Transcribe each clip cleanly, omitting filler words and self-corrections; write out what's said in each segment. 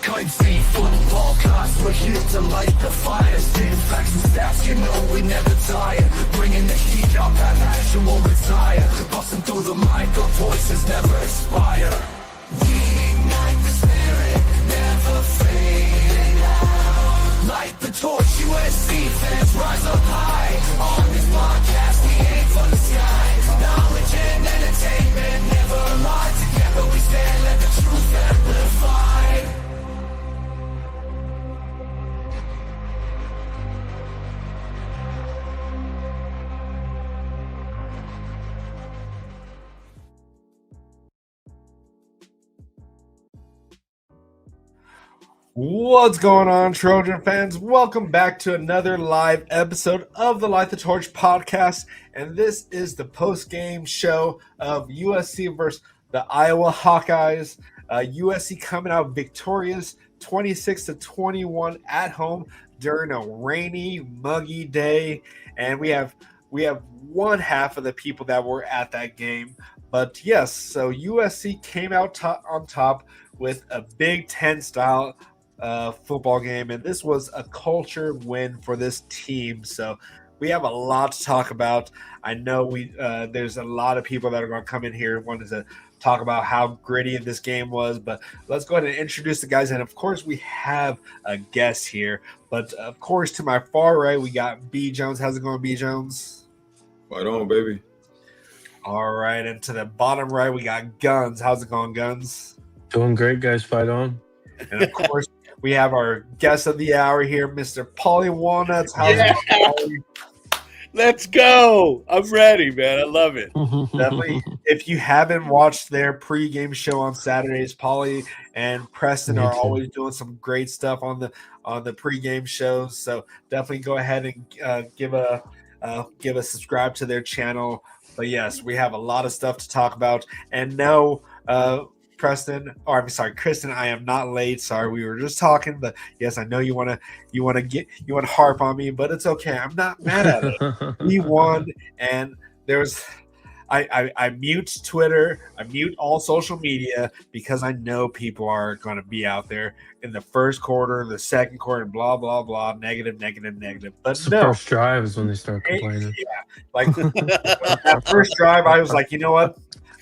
Blackiechainz football cast, we're here to light the fire. Spitting facts and stats, you know we never tire. Bringing the heat up, and action won't retire. Busting through the mic, our voices never expire. We ignite the spirit, never fading out. Light the torch, USC fans rise up high. On this podcast, we aim for the sky. Knowledge and entertainment never lie. Together we stand, let the truth amplify. What's going on, Trojan fans? Welcome back to another live episode of the Light the Torch podcast. And this is the post-game show of USC versus the Iowa Hawkeyes. USC coming out victorious 26-21 at home during a rainy, muggy day. And we have one half of the people that were at that game. But yes, so USC came out on top with a Big Ten style football game, and this was a culture win for this team. So we have a lot to talk about. I know there's a lot of people that are going to come in here wanting to talk about how gritty this game was, but let's go ahead and introduce the guys. And of course, we have a guest here, but of course, to my far right, we got B Jones. How's it going, B Jones? Right on, baby. All right, and to the bottom right, we got Guns. How's it going, Guns? Doing great, guys. Fight on. And of course, we have our guest of the hour here, Mr. Paulie Walnuts. How's it going, Paulie? Let's go. I'm ready, man. I love it. Definitely. If you haven't watched their pregame show on Saturdays, Paulie and Preston are always doing some great stuff on the pregame shows. So definitely go ahead and give a subscribe to their channel. But yes, we have a lot of stuff to talk about. And no, Preston, or I'm sorry, Christen, I am not late. Sorry, we were just talking, but yes, I know you want to harp on me, but it's okay. I'm not mad at it. We won, and I mute Twitter, I mute all social media because I know people are going to be out there in the first quarter, the second quarter, and blah blah blah, negative. But the first drive is when they start complaining. Yeah, like that first drive, I was like, you know what?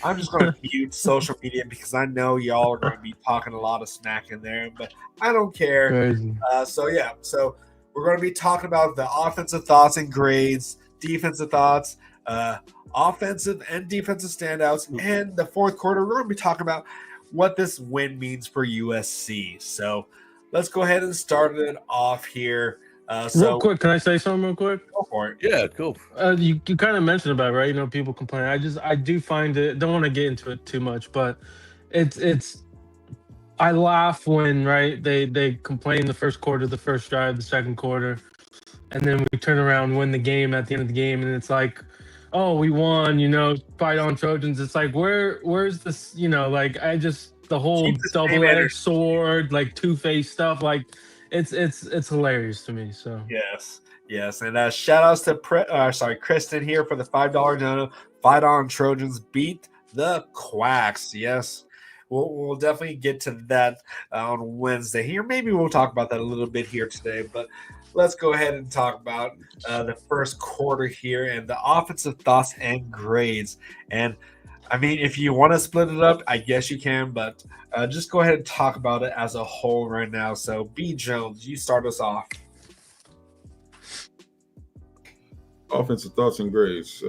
I'm just going to mute social media because I know y'all are going to be talking a lot of smack in there, but I don't care. So we're going to be talking about the offensive thoughts and grades, defensive thoughts, offensive and defensive standouts, and the fourth quarter. We're going to be talking about what this win means for USC. So let's go ahead and start it off here. Real quick, can I say something real quick? Go for it. Yeah, cool. You kind of mentioned about it, right? You know, people complain. I do find it. Don't want to get into it too much, but it's. I laugh when they complain the first quarter, the first drive, the second quarter, and then we turn around, win the game at the end of the game, and it's like, oh, we won. You know, fight on Trojans. It's like where's this? You know, like the whole double-edged sword, like two-faced stuff, like. It's hilarious to me. So yes, and shout outs to Christen here for the $5 dono. Fight on, Trojans beat the Quacks. Yes, we'll definitely get to that on Wednesday here. Maybe we'll talk about that a little bit here today, but let's go ahead and talk about the first quarter here and the offensive thoughts and grades. And I mean, if you want to split it up, I guess you can, but just go ahead and talk about it as a whole right now. So, B. Jones, you start us off. Offensive thoughts and grades.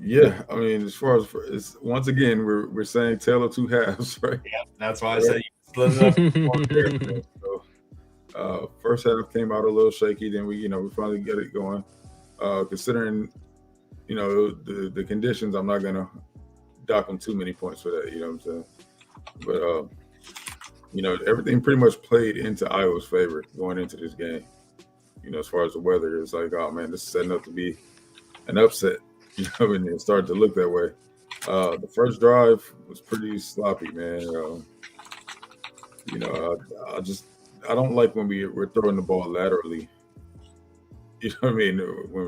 Yeah, I mean, as far as once again, we're saying tale of two halves, right? Yeah, that's why I said you split it up. So, first half came out a little shaky, then we finally get it going. Considering the conditions, I'm not gonna dock them too many points for that. You know what I'm saying? But everything pretty much played into Iowa's favor going into this game. As far as the weather, it's like, oh man, this is setting up to be an upset. And it started to look that way. The first drive was pretty sloppy, man. I don't like when we're throwing the ball laterally. You know what I mean? When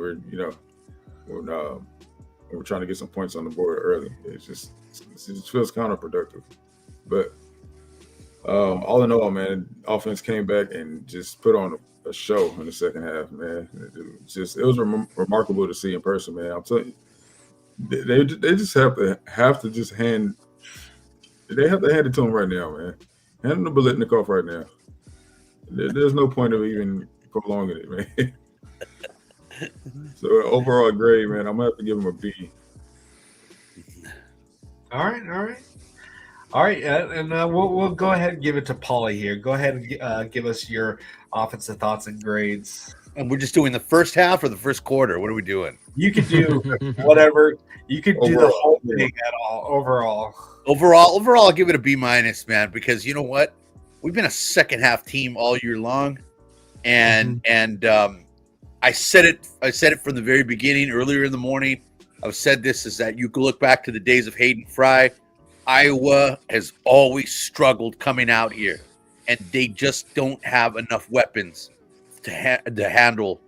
we're trying to get some points on the board early, it just feels counterproductive. But All in all, man, offense came back and just put on a show in the second half, man. It was remarkable to see in person, man. I'm telling you, they just have to just hand. They have to hand it to him right now, man. Hand him the Biletnikoff right now. There's no point of even prolonging it, man. So overall grade, man, I'm gonna have to give him a B. All right, and we'll go ahead and give it to Paulie here. Go ahead and give us your offensive thoughts and grades. And we're just doing the first half or the first quarter. What are we doing? You could do whatever. You could do the Overall, whole thing at all. Overall, I'll give it a B-, man, because you know what? We've been a second half team all year long, and I said it from the very beginning, earlier in the morning. I've said this is that you can look back to the days of Hayden Fry. Iowa has always struggled coming out here, and they just don't have enough weapons to handle,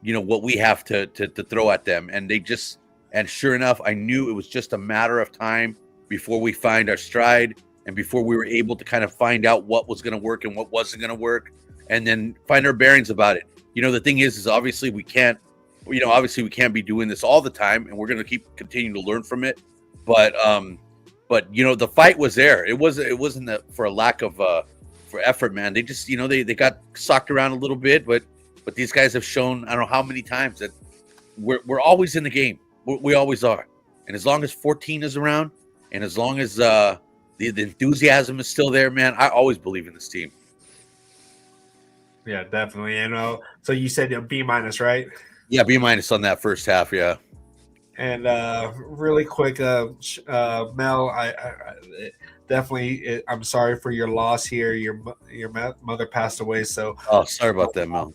what we have to throw at them. And sure enough, I knew it was just a matter of time before we find our stride and before we were able to kind of find out what was going to work and what wasn't going to work, and then find our bearings about it. The thing is obviously we can't be doing this all the time, and we're going to continue to learn from it. But the fight was there. It wasn't for a lack of for effort, man. They just they got socked around a little bit, but these guys have shown, I don't know how many times, that we're always in the game. We always are. And as long as 14 is around, and as long as the enthusiasm is still there, man, I always believe in this team. yeah, definitely. So you said B-, right? Yeah, B- on that first half. Yeah. And really quick, Mel, I definitely, I'm sorry for your loss here. Your mother passed away, so Sorry about that, Mel.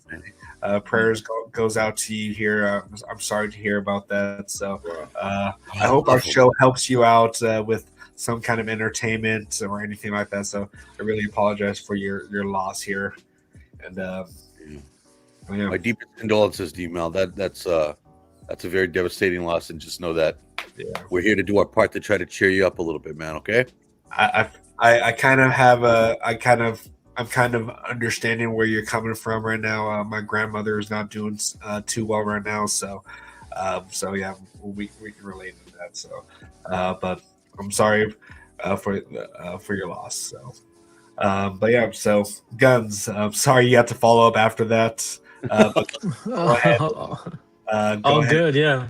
prayers goes out to you here. I'm sorry to hear about that. So I hope our show helps you out with some kind of entertainment or anything like that. So I really apologize for your loss here. And my deepest condolences to you, Mel. That's a very devastating loss, and just know that we're here to do our part to try to cheer you up a little bit, man. Okay. I'm kind of understanding where you're coming from right now. My grandmother is not doing too well right now, so yeah, we can relate to that. So, but I'm sorry for your loss. So, but yeah, so Guns. I'm sorry you had to follow up after that. But go ahead. All good, yeah,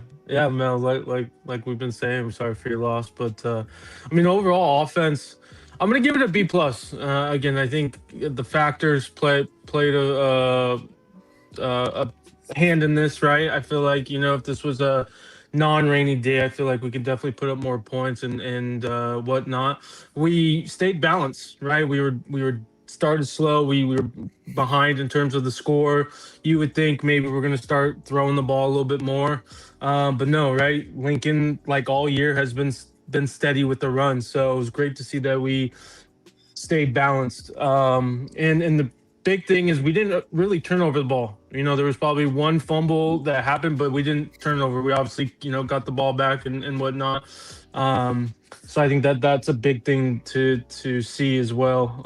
Mel. Like we've been saying, I'm sorry for your loss, but overall offense, I'm gonna give it a B+. Again, I think the factors played a hand in this, right? I feel like if this was a non-rainy day, I feel like we could definitely put up more points and whatnot. We stayed balanced, right? We were started slow. We were behind in terms of the score. You would think maybe we're going to start throwing the ball a little bit more, but no, right? Lincoln, like all year, has been steady with the run, so it was great to see that we stayed balanced. And the big thing is we didn't really turn over the ball. There was probably one fumble that happened, but we didn't turn over. We obviously got the ball back and whatnot. So I think that's a big thing to see as well.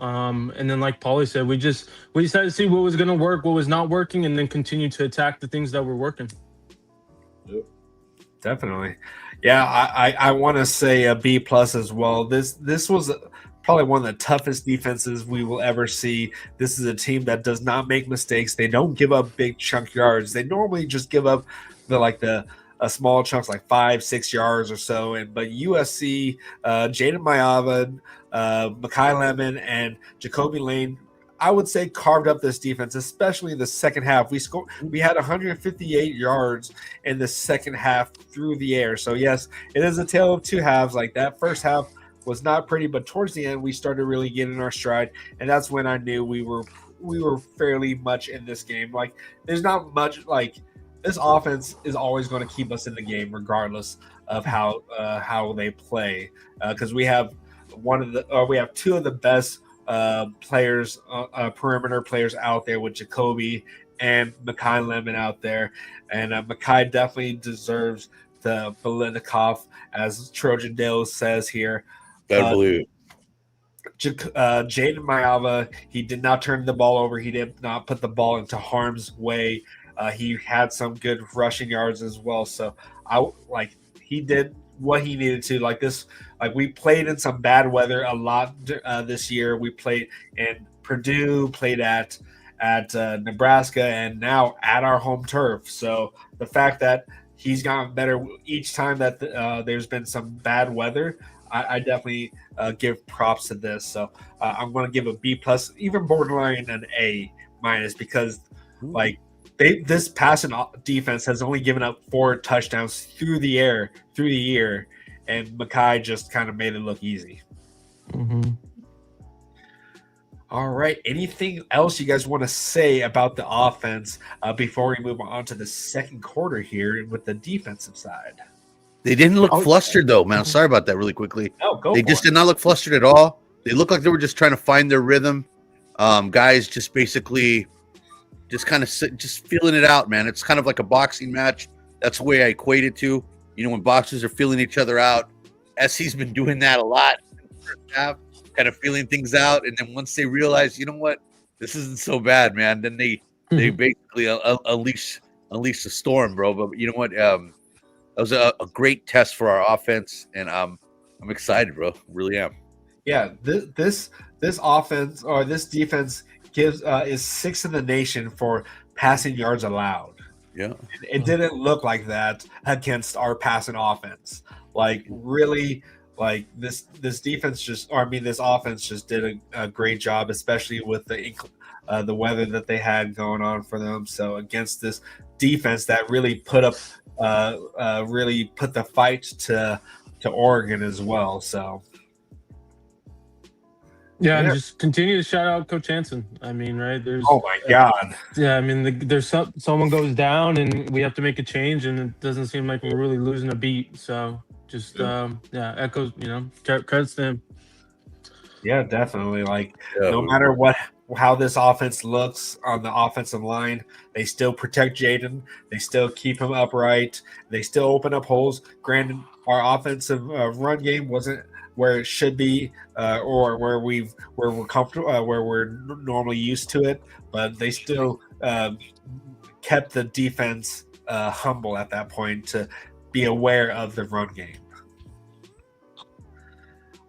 And then, like Paulie said, we decided to see what was going to work, what was not working, and then continue to attack the things that were working. Yep. Definitely. Yeah, I want to say a B+ as well. This was probably one of the toughest defenses we will ever see. This is a team that does not make mistakes. They don't give up big chunk yards. They normally just give up the small chunks, like 5-6 yards or so. But USC, Jaden Mayavan, Makai Lemon, and Jacoby Lane, I would say, carved up this defense, especially the second half. We had 158 yards in the second half through the air. So yes, it is a tale of two halves. Like, that first half was not pretty, but towards the end we started really getting our stride, and that's when I knew we were fairly much in this game. Like, there's not much, like, this offense is always going to keep us in the game regardless of how they play, because we have two of the best players, perimeter players out there, with Jacoby and Makai Lemon out there, and Makai definitely deserves the Biletnikoff, as Trojan Dale says here. Gotta believe. Jaden Mayava, he did not turn the ball over. He did not put the ball into harm's way. He had some good rushing yards as well. So he did what he needed to. Like we played in some bad weather a lot this year. We played in Purdue, played at Nebraska, and now at our home turf. So the fact that he's gotten better each time that there's been some bad weather, I definitely give props to this. So I'm going to give a B plus, even borderline an A minus, because this passing defense has only given up 4 touchdowns through the year, and Mackay just kind of made it look easy. Mm-hmm. All right. Anything else you guys want to say about the offense before we move on to the second quarter here with the defensive side? They didn't look flustered, though, man. Sorry about that really quickly. No, they just did not look flustered at all. They looked like they were just trying to find their rhythm. Guys just basically just kind of just feeling it out, man. It's kind of like a boxing match. That's the way I equate it to. You know, when boxers are feeling each other out. SC's been doing that a lot in the first half, kind of feeling things out. And then once they realize, you know what, this isn't so bad, man, then they basically unleash the storm, bro. But you know what? That was a great test for our offense, and I'm excited, bro. Really am. Yeah, this offense or this defense is 6th in the nation for passing yards allowed. Yeah, it didn't look like that against our passing offense. Like really, like this defense this offense just did a great job, especially with the weather that they had going on for them. So against this defense that really put the fight to Oregon as well. So and just continue to shout out Coach Hansen. I mean, right? There's oh my God. Yeah, I mean, there's someone goes down and we have to make a change, and it doesn't seem like we're really losing a beat. So just echoes, credits to him. Yeah, definitely. No matter how this offense looks on the offensive line, they still protect Jaden. They still keep him upright. They still open up holes. Granted, our offensive run game wasn't where it should be, or where we're comfortable, where we're normally used to it, but they still kept the defense humble at that point to be aware of the run game.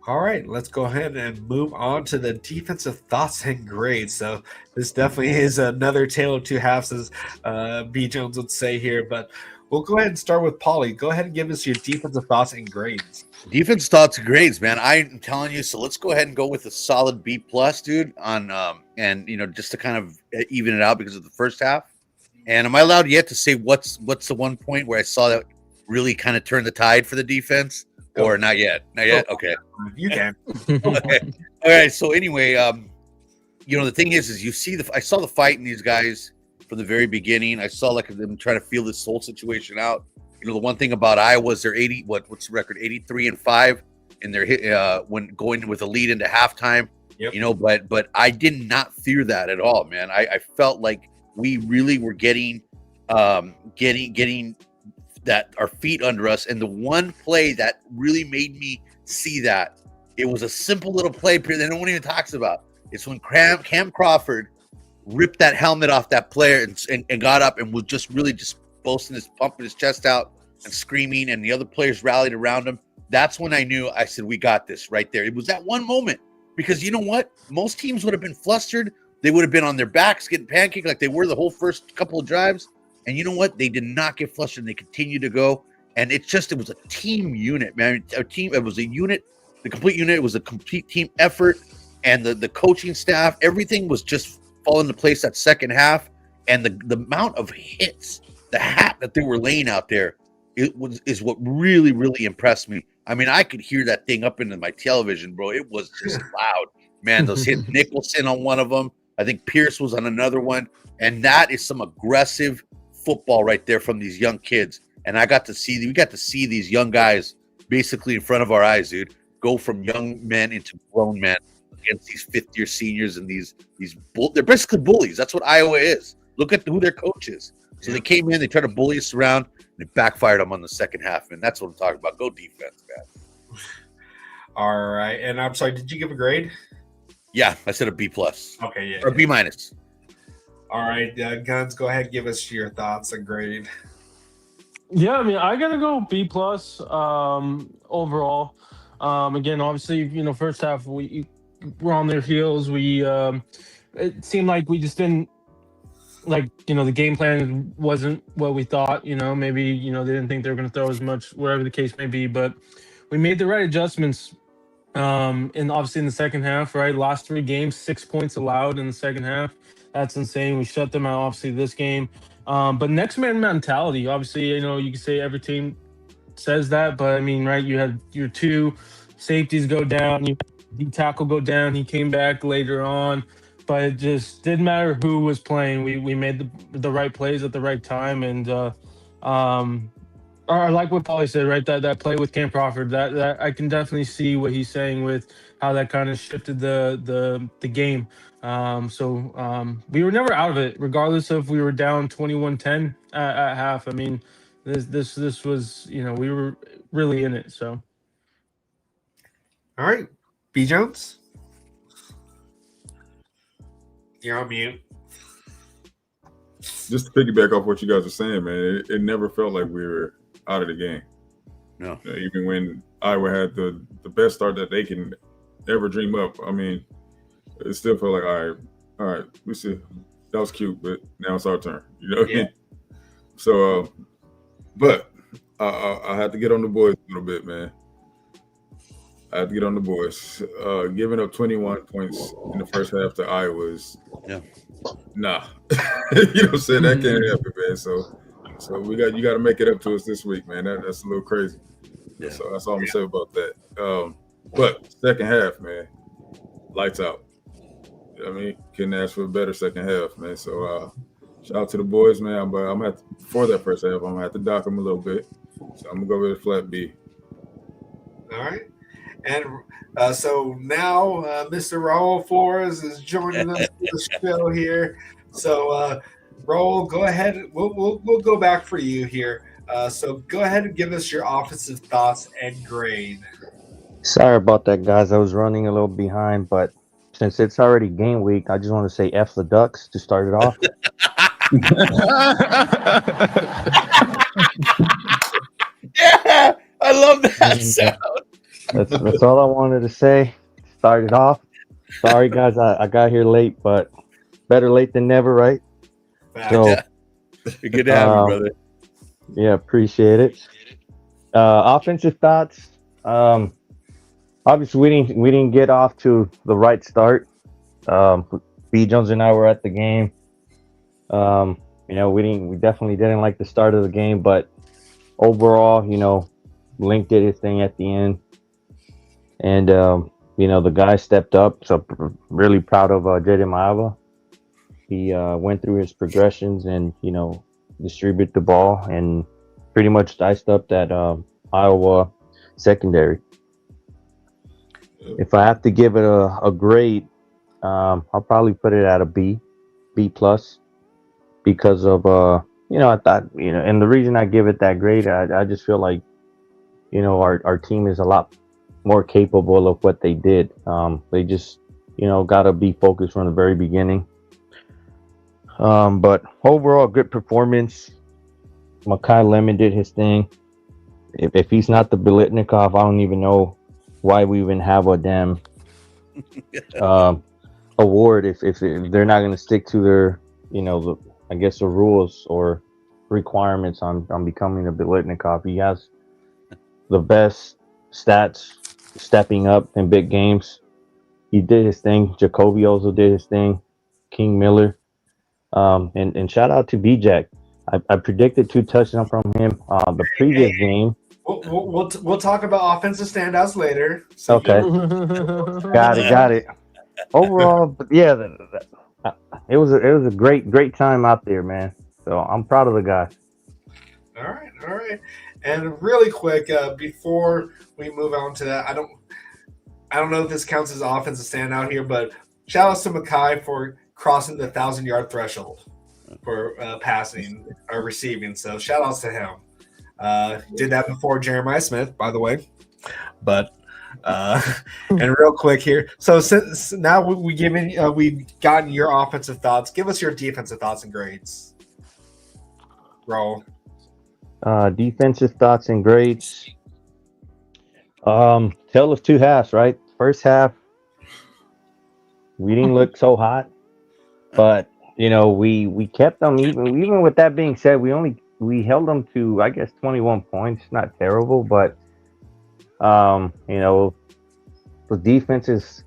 All right, let's go ahead and move on to the defensive thoughts and grades. So this definitely is another tale of two halves, as B. Jones would say here. But we'll go ahead and start with Paulie. Go ahead and give us your defensive thoughts and grades. Defense thoughts and grades, man. I'm telling you. So let's go ahead and go with a solid B plus, dude. On and just to kind of even it out because of the first half. And am I allowed yet to say what's the one point where I saw that really kind of turned the tide for the defense? Or not yet? Not yet? Okay. You can. Okay. All right. So anyway, the thing is you see I saw the fight in these guys from the very beginning. I saw them trying to feel this whole situation out. The one thing about Iowa is they're what's the record? 83-5 in their when going with a lead into halftime. Yep. But I did not fear that at all, man. I felt like we really were getting that our feet under us. And the one play that really made me see that, it was a simple little play that no one even talks about. It's when Cam Crawford ripped that helmet off that player and got up and was just really just boasting pumping his chest out and screaming, and the other players rallied around him. That's when I knew. I said, we got this right there. It was that one moment, because you know what? Most teams would have been flustered. They would have been on their backs getting pancaked like they were the whole first couple of drives. And you know what? They did not get flustered. They continued to go. And it was a team unit, man. It was a unit, the complete unit. It was a complete team effort. And the coaching staff, everything was just falling into place that second half. And the amount of hits, the hat that they were laying out there, is what really, really impressed me. I mean, I could hear that thing up into my television, bro. It was just loud. Man, those hit Nicholson on one of them. I think Pierce was on another one. And that is some aggressive football right there from these young kids. And we got to see these young guys basically in front of our eyes, dude, go from young men into grown men against these fifth-year seniors and they're basically bullies. That's what Iowa is. Look at who their coach is. So they came in, they tried to bully us around, and it backfired them on the second half. And that's what I'm talking about. Go defense, man. All right. And I'm sorry, did you give a grade? Yeah, I said a B plus Okay, yeah. or B minus. All right, Guns, go ahead, give us your thoughts and grade. Yeah, I mean, I gotta go B plus overall. Again, obviously, first half we were on their heels. It seemed like we just didn't the game plan wasn't what we thought. Maybe they didn't think they were going to throw as much, whatever the case may be. But we made the right adjustments. And obviously in the second half, right, last 3 games, 6 points allowed in the second half. That's insane. We shut them out. Obviously this game. But next man mentality. Obviously, you can say every team says that, but I mean, right? You had your 2 safeties go down, you had the tackle go down. He came back later on, but it just didn't matter who was playing. We made the right plays at the right time, and or like what Paulie said, right? That play with Cam Crawford, that I can definitely see what he's saying with how that kind of shifted the game. We were never out of it, regardless of we were down 21-10 at half. I mean, this was, we were really in it. So All right, B Jones, you're on mute. Just to piggyback off what you guys are saying, man, it never felt like we were out of the game. No. Even when Iowa had the best start that they can ever dream up, I mean, it still felt like, all right, we see that was cute, but now it's our turn. Yeah. So, but I had to get on the boys a little bit, man. I had to get on the boys. Giving up 21 points in the first half to Iowa is nah. You know what I'm saying? That can't happen, man. So you got to make it up to us this week, man. That's a little crazy. Yeah. So that's all I'm gonna say about that. But second half, man, lights out. I mean, couldn't ask for a better second half, man. So shout out to the boys, man. But I'm gonna have to, before that first half, I'm gonna have to dock them a little bit. So I'm gonna go with a flat B. All right. And so now Mr. Raul Flores is joining us for the show here. So Raul, go ahead. We'll go back for you here. So go ahead and give us your offensive thoughts and grade. Sorry about that, guys. I was running a little behind, but since it's already game week, I just want to say F the Ducks to start it off. Yeah, I love that sound. That's all I wanted to say. Start it off. Sorry, guys, I got here late, but better late than never, right? So, good to have you, brother. Yeah, appreciate it. Offensive thoughts. Obviously, we didn't get off to the right start. B Jones and I were at the game. We definitely didn't like the start of the game, but overall, Link did his thing at the end, and the guy stepped up. So really proud of Jaden Maava. He went through his progressions and distributed the ball and pretty much diced up that Iowa secondary. If I have to give it a grade, I'll probably put it at a B plus, because of I thought and the reason I give it that grade, I just feel like our team is a lot more capable of what they did. They just got to be focused from the very beginning. But overall, good performance. Makai Lemon did his thing. If he's not the Biletnikoff, I don't even know why we even have a damn award if they're not going to stick to their the rules or requirements on becoming a Biletnikoff. He has the best stats stepping up in big games. He did his thing. Jacoby also did his thing. King Miller. And shout out to B-Jack. I predicted 2 touchdowns from him the previous game. We'll talk about offensive standouts later. So okay. Got it. Overall, but yeah, it was a great time out there, man. So I'm proud of the guys. All right. And really quick, before we move on to that, I don't know if this counts as offensive standout here, but shout out to Makai for crossing the 1,000-yard threshold for passing or receiving. So shout outs to him. Did that before Jeremiah Smith, by the way. But And real quick here, so since now we've gotten your offensive thoughts, give us your defensive thoughts and grades. Roll. Defensive thoughts and grades. Tale of two halves, right? First half, we didn't look so hot, but we kept them even with that being said, we held them to, I guess, 21 points. Not terrible, but the defense is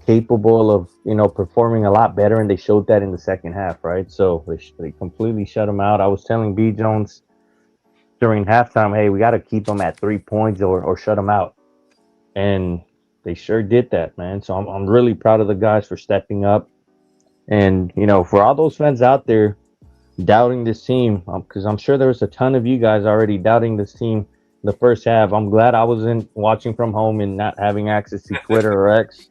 capable of performing a lot better, and they showed that in the second half, right? So they completely shut them out. I was telling B Jones during halftime, hey, we got to keep them at 3 points or shut them out, and they sure did that, man. So I'm really proud of the guys for stepping up, and for all those fans out there doubting this team, because I'm sure there was a ton of you guys already doubting this team the first half. I'm glad I wasn't watching from home and not having access to Twitter or X,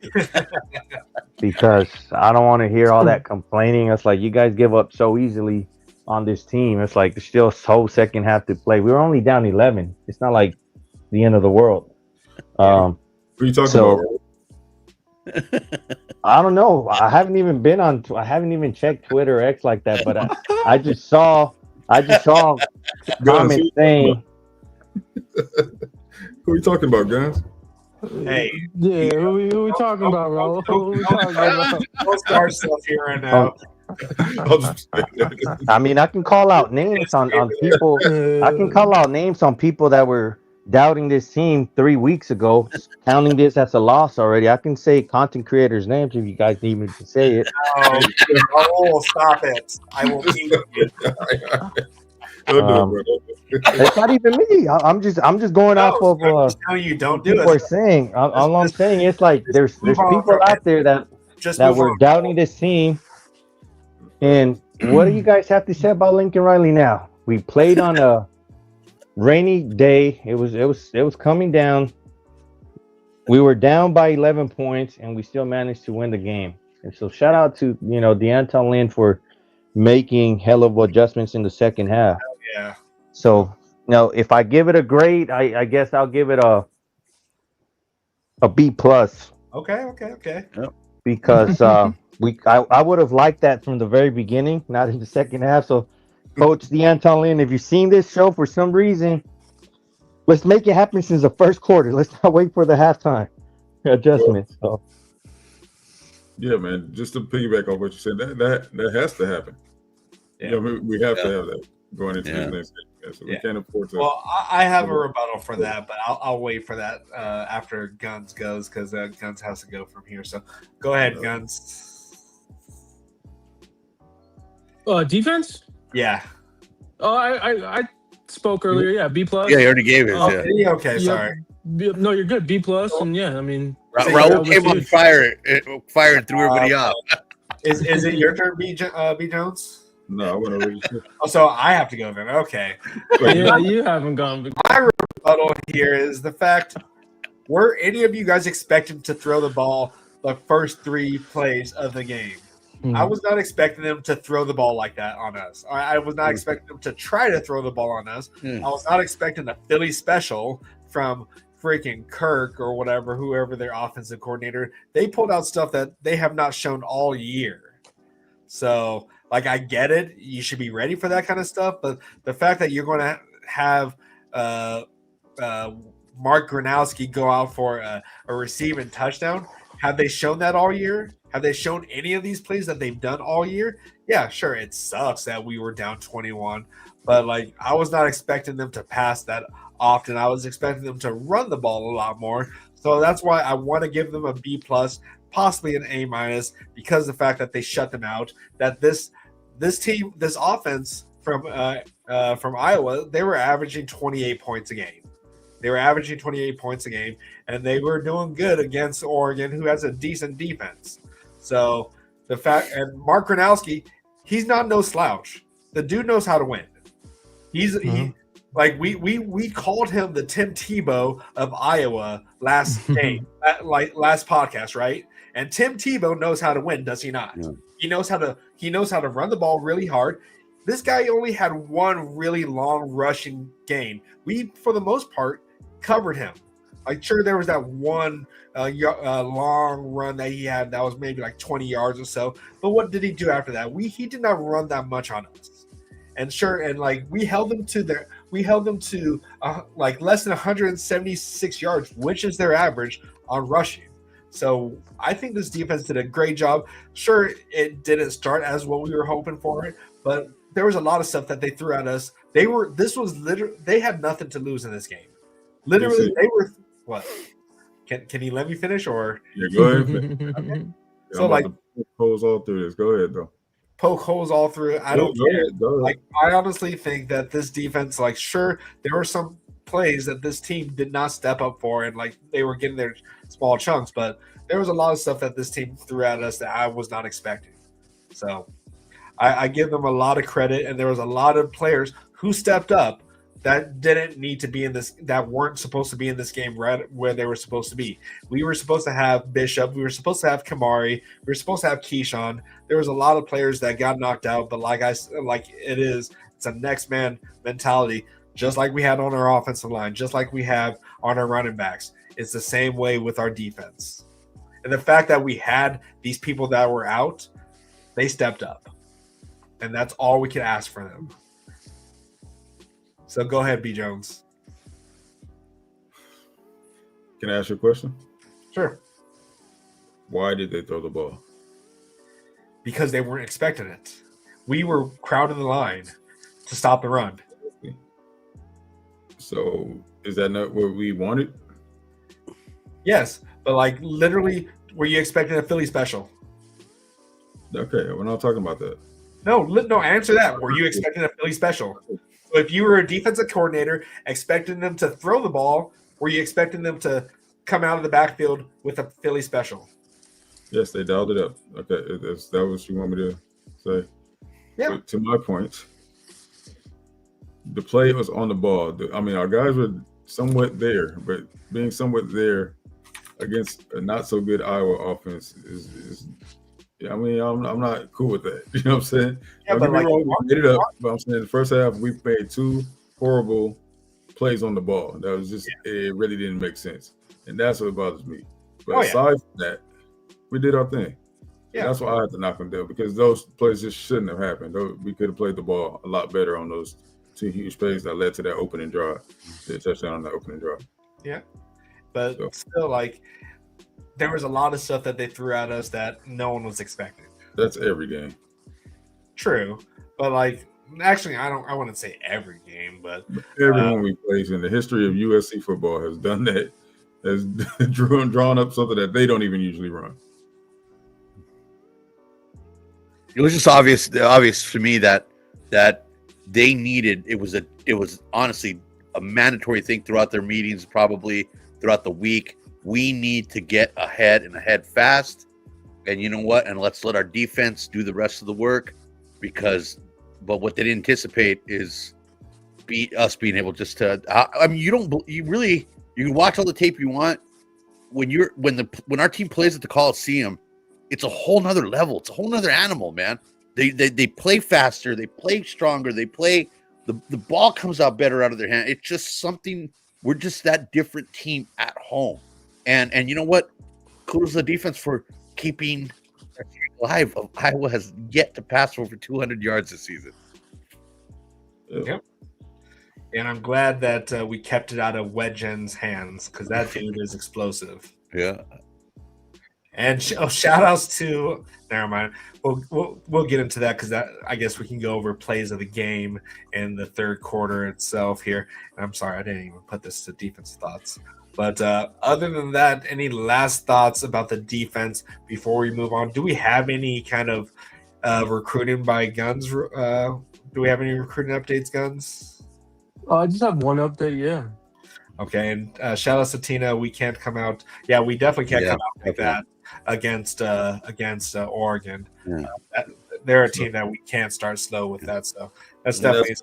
because I don't want to hear all that complaining. It's like, you guys give up so easily on this team. It's like there's still a whole second half to play. We were only down 11. It's not like the end of the world. What are you talking about? I don't know. I haven't even checked Twitter or X like that, but I just saw comments saying. Who are you talking about, guys? Hey, Yeah, who we talking about, bro? Who we talking about? Don't start stuff here right now. I mean, I can call out names on people. I can call out names on people that were doubting this team 3 weeks ago, counting this as a loss already. I can say content creators' names if you guys need me to say it. Oh, stop it! I will keep you. It's not even me. I'm just going off of I'm just telling you, don't do people it. are saying. All I'm saying is, like, there's people out there that were doubting this team. And what do you guys have to say about Lincoln Riley now? We played on a rainy day. It was coming down. We were down by 11 points, and we still managed to win the game. And so shout out to DeAnton Lynn for making hell of adjustments in the second half. Yeah. So if I give it a grade, I guess I'll give it a B plus. Okay. Because I would have liked that from the very beginning, not in the second half. So, Coach DeAnton Lynn, if you've seen this show for some reason, let's make it happen since the first quarter. Let's not wait for the halftime adjustments. So. Yeah, man. Just to piggyback on what you said, that has to happen. Yeah. We have to have that going into the next game. So we can't afford to. Well, I have a rebuttal for that, but I'll wait for that after Guns goes, because Guns has to go from here. So go ahead, Guns. Defense? Yeah. Oh, I spoke earlier. Yeah, B plus. Yeah, you already gave it. Oh, Yeah. okay, sorry. No, you're good. B plus, and yeah, I mean, Raul came on fire and threw everybody off. Is it your turn, B Jones? No, I want to. Oh, so I have to go then. Okay. yeah, you haven't gone. My rebuttal here is the fact: were any of you guys expecting to throw the ball the first 3 plays of the game? I was not expecting them to throw the ball like that on us. I was not expecting them to try to throw the ball on us. I was not expecting a Philly special from freaking Kirk or whoever their offensive coordinator. They pulled out stuff that they have not shown all year. So, like, I get it. You should be ready for that kind of stuff. But the fact that you're going to have Mark Gronowski go out for a receiving touchdown, have they shown that all year? Have they shown any of these plays that they've done all year? Yeah, sure. It sucks that we were down 21, but like, I was not expecting them to pass that often. I was expecting them to run the ball a lot more. So that's why I want to give them a B plus, possibly an A minus, because of the fact that they shut them out. That this team, this offense from Iowa, they were averaging 28 points a game. They were averaging 28 points a game, and they were doing good against Oregon, who has a decent defense. So the fact, and Mark Gronowski, he's not no slouch. The dude knows how to win. We called him the Tim Tebow of Iowa last game, last podcast, right? And Tim Tebow knows how to win, does he not? Yeah. He knows how to run the ball really hard. This guy only had one really long rushing gain. We, for the most part, covered him. Like, sure, there was that one long run that he had that was maybe like 20 yards or so. But what did he do after that? He did not run that much on us. And sure, and like we held them to like less than 176 yards, which is their average on rushing. So I think this defense did a great job. Sure, it didn't start as what we were hoping for it, but there was a lot of stuff that they threw at us. They had nothing to lose in this game. Literally, they were what? Can you let me finish or? Yeah, go ahead. Okay. So like poke all through this. Go ahead though. Poke holes all through. I don't care. Go ahead. Like I honestly think that this defense, like, sure, there were some plays that this team did not step up for, and like they were getting their small chunks, but there was a lot of stuff that this team threw at us that I was not expecting. So I give them a lot of credit, and there was a lot of players who stepped up that didn't need to be in this, that weren't supposed to be in this game right where they were supposed to be. We were supposed to have Bishop. We were supposed to have Kamari. We were supposed to have Keyshawn. There was a lot of players that got knocked out, but it's a next man mentality, just like we had on our offensive line, just like we have on our running backs. It's the same way with our defense. And the fact that we had these people that were out, they stepped up. And that's all we could ask for them. So go ahead, B. Jones. Can I ask you a question? Sure. Why did they throw the ball? Because they weren't expecting it. We were crowding the line to stop the run. So is that not what we wanted? Yes, but like literally, were you expecting a Philly special? Okay, we're not talking about that. No, answer that. Were you expecting a Philly special? So if you were a defensive coordinator expecting them to throw the ball, were you expecting them to come out of the backfield with a Philly special? Yes, they dialed it up. Okay, is that what you want me to say? Yeah. But to my point, the play was on the ball. I mean, our guys were somewhat there, but being somewhat there against a not so good Iowa offense is I mean, I'm not cool with that. You know what I'm saying? Yeah, but like, we made it up. But I'm saying the first half we made two horrible plays on the ball. That was just it really didn't make sense, and that's what bothers me. But aside from that, we did our thing. Yeah, that's why I had to knock them down, because those plays just shouldn't have happened. We could have played the ball a lot better on those two huge plays that led to that opening drive, the touchdown on that opening drive. Yeah, but still, like, there was a lot of stuff that they threw at us that no one was expecting. That's every game. True, but like, actually, I wouldn't say every game, but everyone we play in the history of USC football has done that, has drawn up something that they don't even usually run. It was just obvious to me that they needed, it was honestly a mandatory thing throughout their meetings, probably throughout the week. We need to get ahead fast, and you know what? And let's let our defense do the rest of the work, but what they didn't anticipate is us being able just to. I mean, you can watch all the tape you want. When our team plays at the Coliseum, it's a whole nother level. It's a whole nother animal, man. They play faster. They play stronger. They play. The ball comes out better out of their hand. It's just something. We're just that different team at home. And you know what? Kudos to the defense for keeping that streak alive. Iowa has yet to pass for over 200 yards this season. Yep. And I'm glad that we kept it out of Wedgen's hands, because that dude is explosive. Yeah. And shout outs to, never mind. We'll get into that, because I guess we can go over plays of the game in the third quarter itself here. And I'm sorry, I didn't even put this to defense thoughts. But other than that, any last thoughts about the defense before we move on? Do we have any kind of recruiting by Guns? Do we have any recruiting updates, Guns? I just have one update, yeah. Okay, and shout out to Tina. We can't come out. Yeah, we definitely can't come out like that against Oregon. Yeah. They're a team that we can't start slow with that. So that's definitely.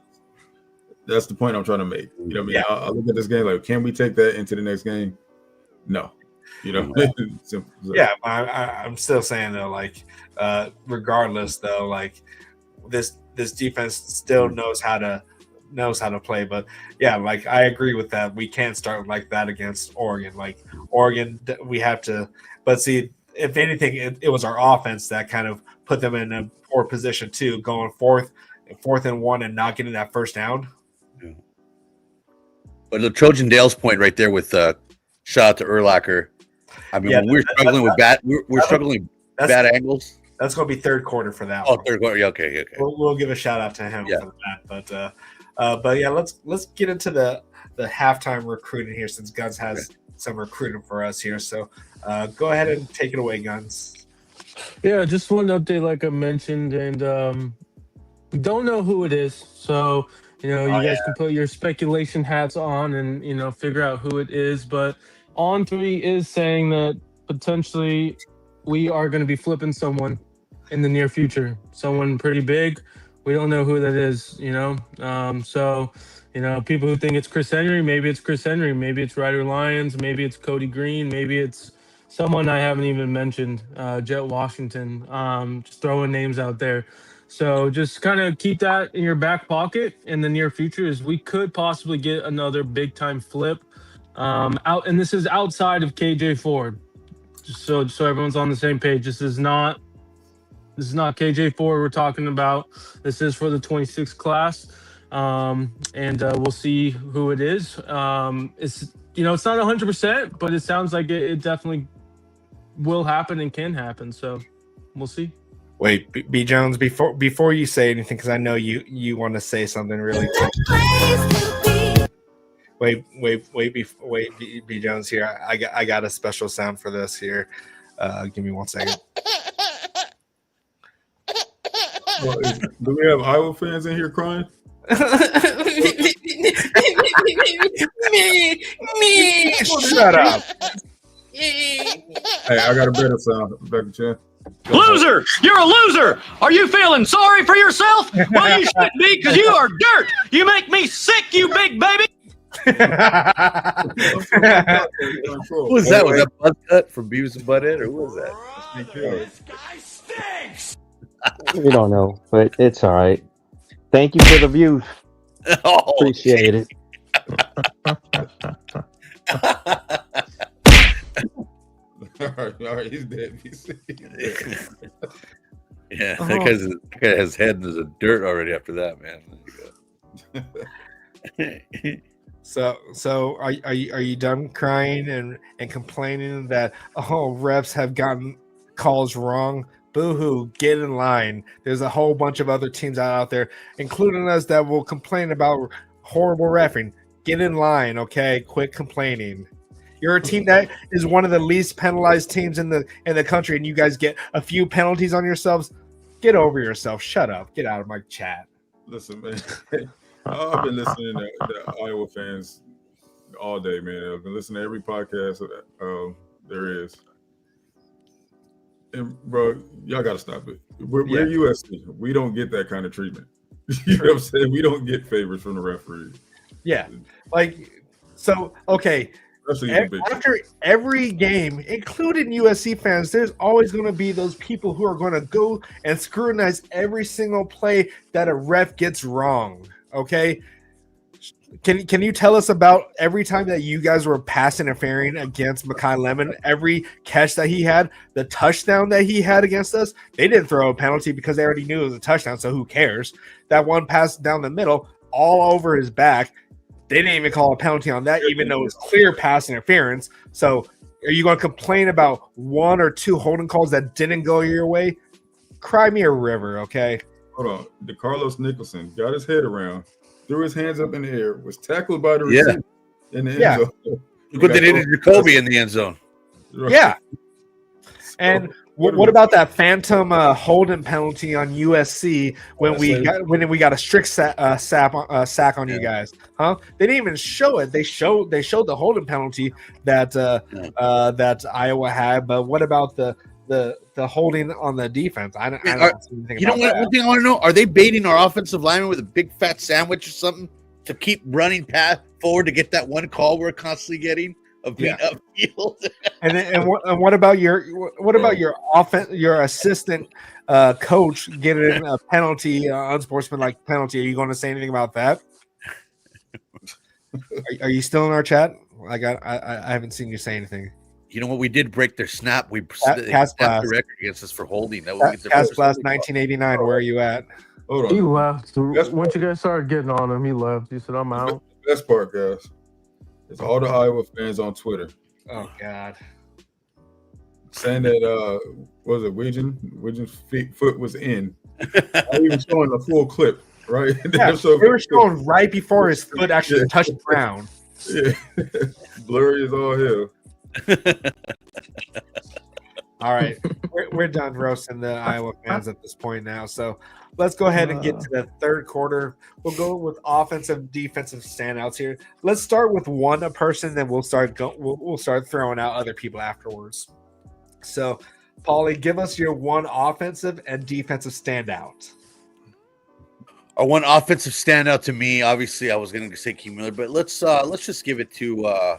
That's the point I'm trying to make. You know what I mean? I look at this game like, can we take that into the next game? No. You know? Simple. Yeah, I'm still saying, though, like, regardless, though, like, this defense still knows how to knows how to play. But yeah, like I agree with that. We can't start like that against Oregon. Like Oregon, we have to. But see, if anything, it was our offense that kind of put them in a poor position too, going fourth and 1 and not getting that first down. Yeah. But the Trojan Dale's point right there with shout out to Urlacher. I mean, when we're struggling with bad angles. That's going to be third quarter for that. Oh, one. third quarter. Yeah, okay. We'll give a shout out to him for that. But yeah, let's get into the halftime recruiting here, since Guns has some recruiting for us here. So go ahead and take it away, Guns. Yeah, just one update, like I mentioned, and don't know who it is. So you guys can put your speculation hats on and figure out who it is. But On3 is saying that potentially we are going to be flipping someone in the near future, someone pretty big. We don't know who that is, So, people who think it's Chris Henry, maybe it's Chris Henry, maybe it's Ryder Lyons, maybe it's Cody Green, maybe it's someone I haven't even mentioned, Jet Washington. Just throwing names out there. So just kind of keep that in your back pocket in the near future, as we could possibly get another big time flip out. And this is outside of KJ Ford. Just so everyone's on the same page. This is not KJ Ford we're talking about. This is for the 26th class, and we'll see who it is. It's it's not 100%, but it sounds like it definitely will happen and can happen. So we'll see. Wait, B Jones, before you say anything, because I know you want to say something really quick. Wait, B Jones here. I got a special sound for this here. Give me 1 second. Well, do we have Iowa fans in here crying? me. Shut up. Hey, I got a better sound, Blackiechainz. Loser! You're a loser! Are you feeling sorry for yourself? Well, you should be, because you are dirt! You make me sick, you big baby! Who was that? Was that Buzz Cut from Beavis and Butthead, or who was that? This guy stinks. We don't know, but it's all right. Thank you for the views. Oh, Appreciate it. All right, he's dead. Yeah, because that guy has head in the dirt already after that, man. So are you done crying and complaining that refs have gotten calls wrong? Boo-hoo, get in line. There's a whole bunch of other teams out there, including us, that will complain about horrible reffing. Get in line, okay? Quit complaining. You're a team that is one of the least penalized teams in the country, and you guys get a few penalties on yourselves. Get over yourself. Shut up. Get out of my chat. Listen, man. I've been listening to Iowa fans all day, man. I've been listening to every podcast there is. And, bro, y'all got to stop it. We're USC. We don't get that kind of treatment. You know what I'm saying? We don't get favors from the referee. Yeah. Okay. After every game, including USC fans, there's always going to be those people who are going to go and scrutinize every single play that a ref gets wrong. Okay, can you tell us about every time that you guys were pass interfering against Makai Lemon, every catch that he had, the touchdown that he had against us? They didn't throw a penalty because they already knew it was a touchdown, so who cares? That one pass down the middle, all over his back, they didn't even call a penalty on that, even though it was clear pass interference. So are you going to complain about one or two holding calls that didn't go your way? Cry me a river, okay? Hold on. DeCarlos Nicholson got his head around, threw his hands up in the air, was tackled by the receiver in the end zone. Look what they did to Jacoby in the end zone. Right. Yeah. And what about that phantom holding penalty on USC when we got a strict sack on you guys? Huh? They didn't even show it. They showed the holding penalty that that Iowa had, but what about the holding on the defense? I don't see anything. You know what? One thing I want to know: are they baiting our offensive lineman with a big fat sandwich or something to keep running forward to get that one call we're constantly getting of being upfield? and what about your offense? Your assistant coach getting a penalty, unsportsmanlike penalty? Are you going to say anything about that? Are you still in our chat? I haven't seen you say anything. You know what? We did break their snap. We Cast snapped Blast. the record against us for holding. That was Cast Blast 1989. Where are you at? Hold on. He left. That's Once you guys started getting on him, he left. He said, I'm out. The best part, guys, is all the Iowa fans on Twitter Oh God. saying that was it Widgeon's foot was in. Not even showing the full clip, right? Yeah, they were showing right before his foot actually touched the ground. Yeah. Blurry as all hell. All right, we're done roasting the Iowa fans at this point now. So let's go ahead and get to the third quarter. We'll go with offensive, defensive standouts here. Let's start with one person, then we'll start throwing out other people afterwards. So, Paulie, give us your one offensive and defensive standout. Our one offensive standout to me, obviously, I was going to say Key Miller, but let's just give it to.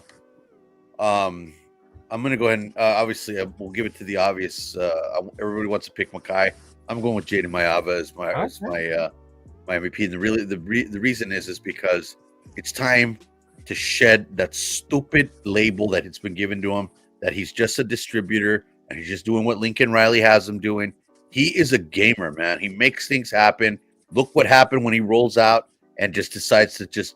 I'm going to go ahead and obviously we'll give it to the obvious. Everybody wants to pick Mackay. I'm going with Jaden Mayava as my MVP. And the reason is because it's time to shed that stupid label that it's been given to him, that he's just a distributor and he's just doing what Lincoln Riley has him doing. He is a gamer, man. He makes things happen. Look what happened when he rolls out and just decides to just,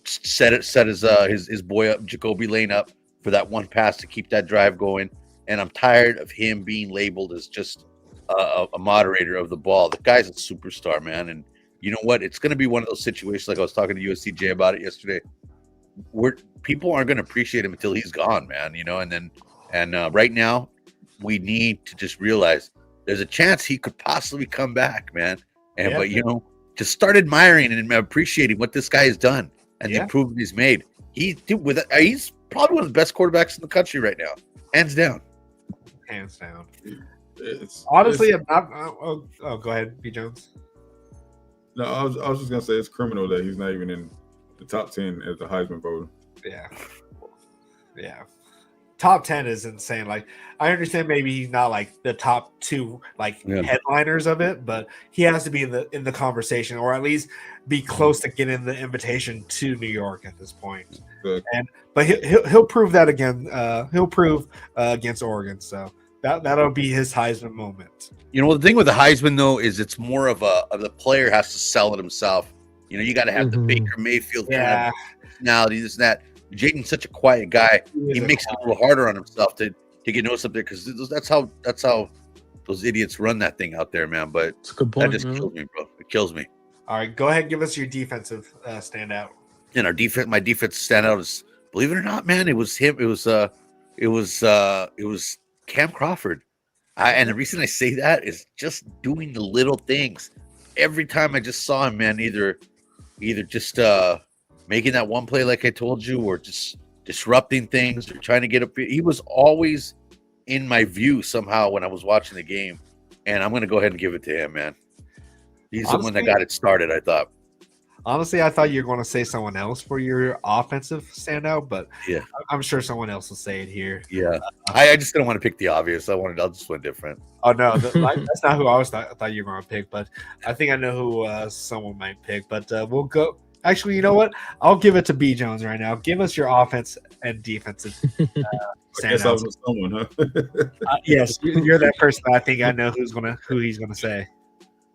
set his boy up, Jacoby Lane up for that one pass to keep that drive going. And I'm tired of him being labeled as just a moderator of the ball. The guy's a superstar, man. And you know what? It's going to be one of those situations like I was talking to USCJ about it yesterday, where people aren't going to appreciate him until he's gone, man. And right now we need to just realize there's a chance he could possibly come back, man. And but just start admiring and appreciating what this guy has done and the improvement he's made. He's probably one of the best quarterbacks in the country right now, hands down. Hands down. Honestly, I'm not. Go ahead, B. Jones. No, I was just gonna say it's criminal that he's not even in the top 10 as the Heisman voter. Yeah. Top 10 is insane. Like, I understand maybe he's not like the top 2 headliners of it, but he has to be in the conversation, or at least be close to getting the invitation to New York at this point. Good. But he'll prove that again. He'll prove against Oregon. So that'll be his Heisman moment. The thing with the Heisman though is it's more of the player has to sell it himself. You got to have the Baker Mayfield kind of personality, this and that. Jaden's such a quiet guy. He makes it a little harder on himself to get noticed up there because that's how those idiots run that thing out there, man. But it's a good point, that just kills me, bro. It kills me. All right, go ahead. Give us your defensive standout. And my defense standout is, believe it or not, man, it was him. It was Cam Crawford. And the reason I say that is just doing the little things. Every time I just saw him, man, either just making that one play like I told you, or just disrupting things, or trying to get up. He was always in my view somehow when I was watching the game, and I'm going to go ahead and give it to him, man. He's the one that got it started, I thought. Honestly, I thought you were going to say someone else for your offensive standout, but yeah, I'm sure someone else will say it here. Yeah, I just didn't want to pick the obvious. I'll just went different. Oh no, that's not who I thought you were going to pick, but I think I know who someone might pick. But we'll go. Actually, you know what? I'll give it to B. Jones right now. Give us your offense and defensive standouts. I guess I was someone, huh? Yes, you're that person. I think I know who he's gonna say.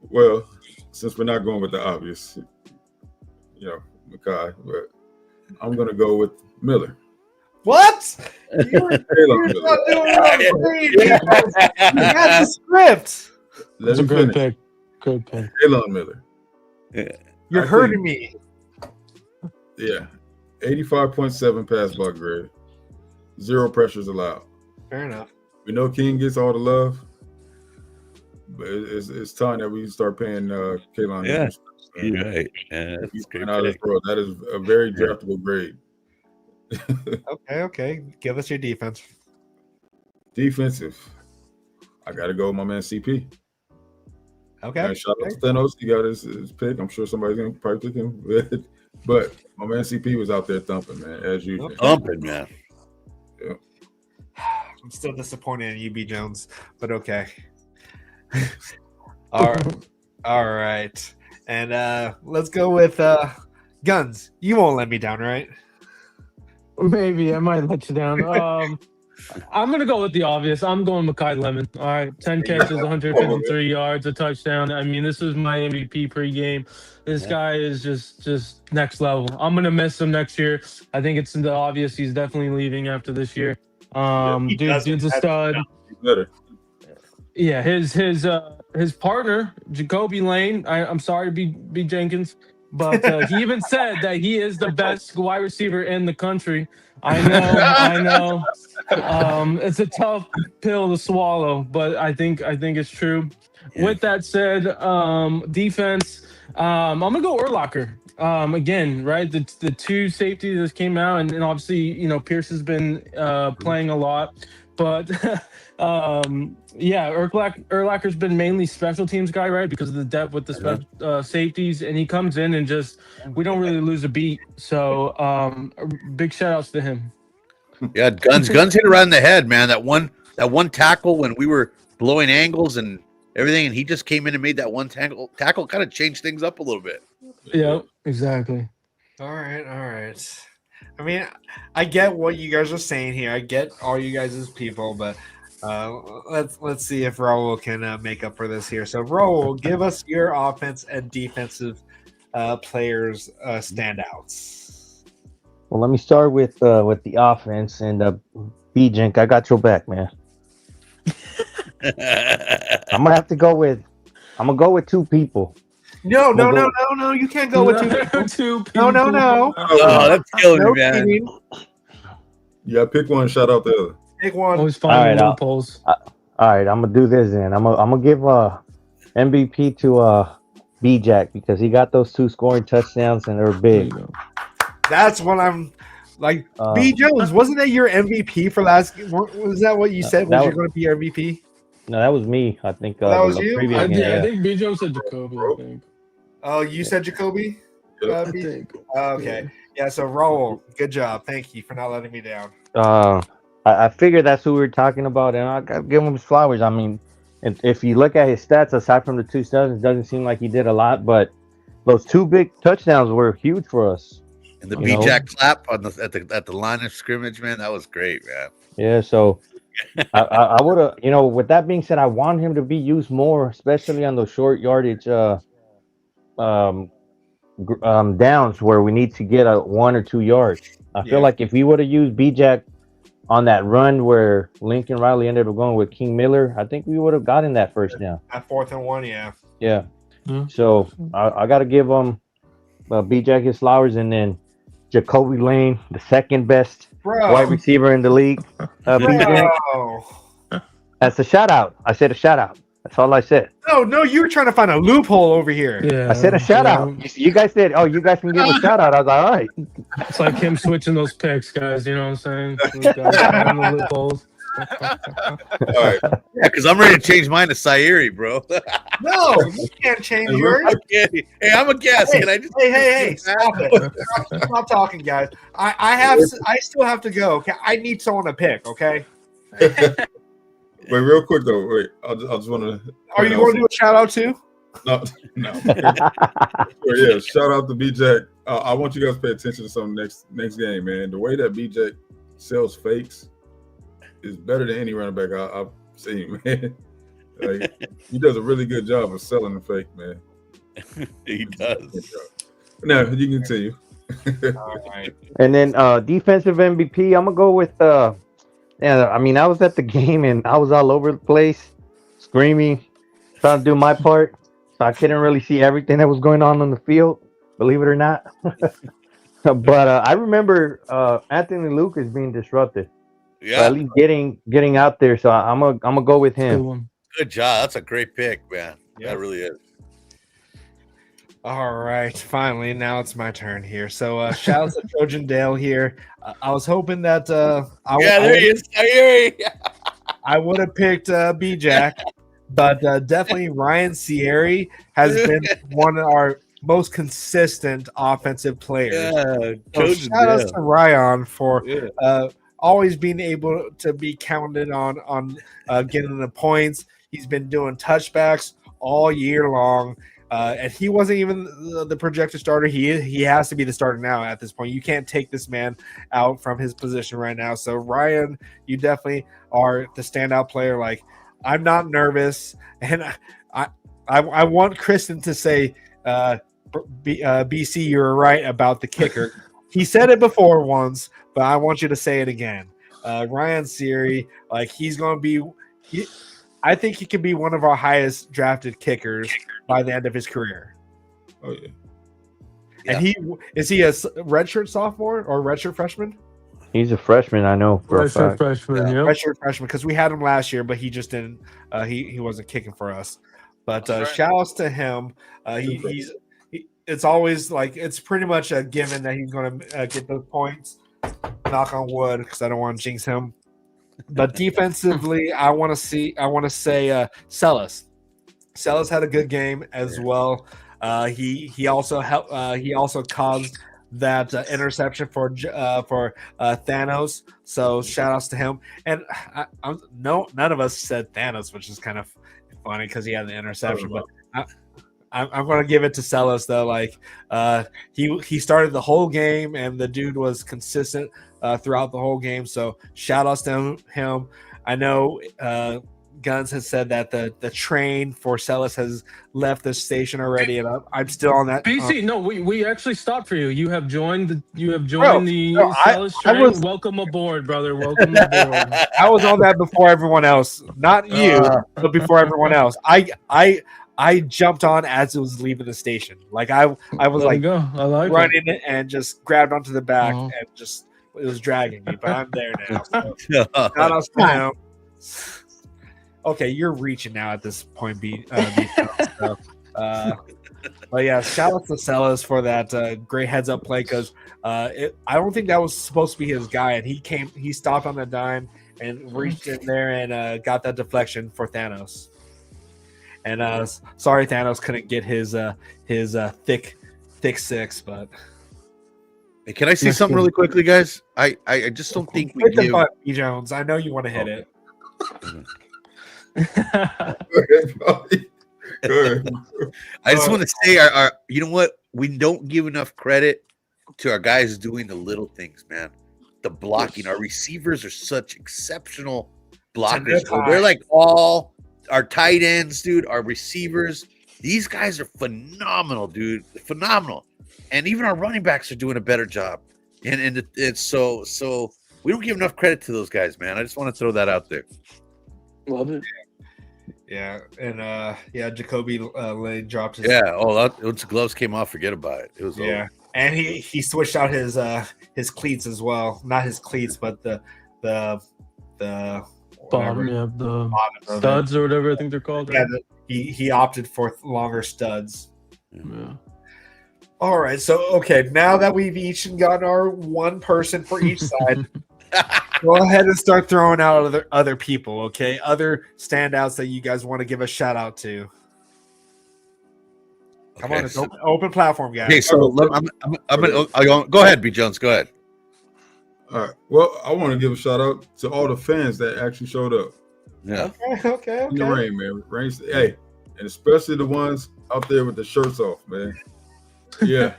Well, since we're not going with the obvious, Mackay, but I'm gonna go with Miller. What? You're not doing it. You got the script. That's a good pick. Good pick. Elon Miller. Yeah. You're hurting me. Yeah. 85.7 pass block grade. 0 pressures allowed. Fair enough. We know King gets all the love, but it's time that we start paying Kalon. Yeah, you're right. Yeah, that is a very draftable grade. Okay. Give us your defense. Defensive. I got to go with my man CP. Okay. Shout out to Thanos. He got his pick. I'm sure somebody's going to probably pick him. But my man CP was out there thumping, man, as usual. Thumping, man. Yeah. I'm still disappointed in UB Jones, but okay. All right. And let's go with Guns, you won't let me down, right? Maybe I might let you down. I'm gonna go with the obvious. I'm going Makai Lemon. All right, 10 catches, 153 yards, a touchdown. I mean, this was my MVP pregame. This guy is just next level. I'm gonna miss him next year. I think it's the obvious. He's definitely leaving after this year. Dude's a stud. Better. Yeah, his partner Jacoby Lane. I'm sorry to be Jenkins, but he even said that he is the best wide receiver in the country. I know. It's a tough pill to swallow, but I think it's true. Yeah. With that said, defense. I'm gonna go Urlacher. Again, right? The two safeties that came out, and obviously, Pierce has been playing a lot, but Urlacher's been mainly special teams guy, right? Because of the depth with the safeties, and he comes in and we don't really lose a beat. So big shout outs to him. Yeah, guns hit around the head, man. That one tackle when we were blowing angles and everything, and he just came in and made that one tackle kind of changed things up a little bit. Yeah, exactly. All right. I mean, I get what you guys are saying here. I get all you guys as people, but let's see if Raul can make up for this here. So, Raul, give us your offense and defensive players standouts. Well, let me start with the offense and B-Jink. I got your back, man. I'm gonna go with two people. No, you can't go with two people. No. Oh, that's killing me, man. Cheating. Yeah, pick one, shout out the other. Pick one. Always finding loopholes. All right, I'm gonna do this then. I'm gonna give MVP to B-Jack because he got those two scoring touchdowns and they're big. That's what I'm like. B. Jones, wasn't that your MVP for last? Was that what you said? Was you going to be your MVP? No, that was me. I think that was you. I think B. Jones said Jacoby. I think. Oh, you said Jacoby. I think. Okay. Yeah. So Raul, good job. Thank you for not letting me down. I figured that's who we were talking about, and I got to give him his flowers. I mean, if you look at his stats, aside from the two touchdowns, it doesn't seem like he did a lot, but those two big touchdowns were huge for us. And the B-Jack clap at the line of scrimmage, man, that was great, man. Yeah, so I would have, with that being said, I want him to be used more, especially on those short yardage downs where we need to get a 1 or 2 yards. I feel like if we would have used B-Jack on that run where Lincoln Riley ended up going with King Miller, I think we would have gotten that first down. At 4th and 1, yeah. Yeah. So I got to give him B-Jack his flowers, and then Jacoby Lane, the second best wide receiver in the league. B-Jack. That's a shout out. I said a shout out. That's all I said. No, you were trying to find a loophole over here. Yeah, I said a shout out. You guys said, you guys can give a shout out. I was like, all right. It's like him switching those picks, guys. You know what I'm saying? The loopholes. All right. Yeah, because I'm ready to change mine to Sayeri, bro. No, you can't change yours. Hey, I'm a guest. Can I just Hey, stop it. Stop talking, guys. I still have to go. Okay, I need someone to pick, okay? Wait, real quick though. Wait, I just want to. Are you going to do a shout out too? No. Yeah, shout out to B-Jack. I want you guys to pay attention to something next game, man. The way that B-Jack sells fakes is better than any running back I've seen, man. Like, he does a really good job of selling the fake, man. He does. Now you can continue. All right. And then defensive MVP, I'm gonna go with I mean, I was at the game and I was all over the place, screaming, trying to do my part. So I couldn't really see everything that was going on the field, believe it or not. But I remember Anthony Lucas being disrupted. Yeah, at least getting out there. So I'm gonna go with him. Good job. That's a great pick, man. Yeah, that really is. All right, finally, now it's my turn here. So, shout out to Trojan Dale here. I was hoping that there he is. I would have picked B-Jack, but definitely Ryan Sierri has been one of our most consistent offensive players. Yeah, so shout out to Ryan for always being able to be counted on getting the points. He's been doing touchbacks all year long. and he wasn't even the projected starter. He has to be the starter now at this point. You can't take this man out from his position right now. So Ryan, you definitely are the standout player. Like, I'm not nervous, and I want Christen to say, BC, you were right about the kicker. He said it before once, but I want you to say it again. Ryan Siri, like, he's going to be I think he could be one of our highest drafted kickers by the end of his career. Oh yeah. And is he a redshirt sophomore or redshirt freshman? He's a freshman, I know for a fact. Freshman, yeah. Redshirt freshman, because we had him last year, but he just didn't. He wasn't kicking for us. But shout outs to him. It's always like, it's pretty much a given that he's going to get those points. Knock on wood, because I don't want to jinx him. But defensively, I want to say Sellis. Sellis had a good game as well. He also helped. He also caused that interception for Thanos. So shout outs to him. And none of us said Thanos, which is kind of funny because he had the interception. But I'm going to give it to Sellis though. Like, he started the whole game, and the dude was consistent throughout the whole game. So shout outs to him. I know Guns has said that the train for Sellis has left the station already, and I'm still on that. BC, no, we actually stopped for you. You have joined the Sellis train. Welcome aboard, brother. Welcome aboard. I was on that before everyone else, not you, but before everyone else. I jumped on as it was leaving the station. Like, I was like running it and just grabbed onto the back and just it was dragging me, but I'm there now. So. Shout outs to him. Okay, you're reaching now at this point, so, but yeah, shout out to Sellis for that great heads up play, because I don't think that was supposed to be his guy, and he stopped on the dime and reached in there and got that deflection for Thanos. And sorry, Thanos couldn't get his thick six, but. Hey, can I say something really quickly, guys? I just don't think we hit the give. button, E. Jones. I know you want to hit it. Go ahead. I just want to say, our you know what? We don't give enough credit to our guys doing the little things, man. The blocking. Our receivers are such exceptional blockers. They're like all our tight ends, dude. Our receivers. These guys are phenomenal, dude. Phenomenal. And even our running backs are doing a better job. And it's so we don't give enough credit to those guys, man. I just want to throw that out there. Love it. Yeah, and Jacoby Lane dropped his. Yeah. Once the gloves came off, forget about it. It was over. And he switched out his cleats as well. Not his cleats, but the bottom, the studs or whatever I think they're called. Yeah, he opted for longer studs. Yeah. All right, so okay, now that we've each gotten our one person for each side, go ahead and start throwing out other people, okay? Other standouts that you guys want to give a shout out to. Come on, it's open platform, guys. Okay, so I'm gonna go ahead, B. Jones. Go ahead. All right. Well, I want to give a shout out to all the fans that actually showed up. Yeah. Okay. In the rain, man. Hey, and especially the ones out there with the shirts off, man. Yeah.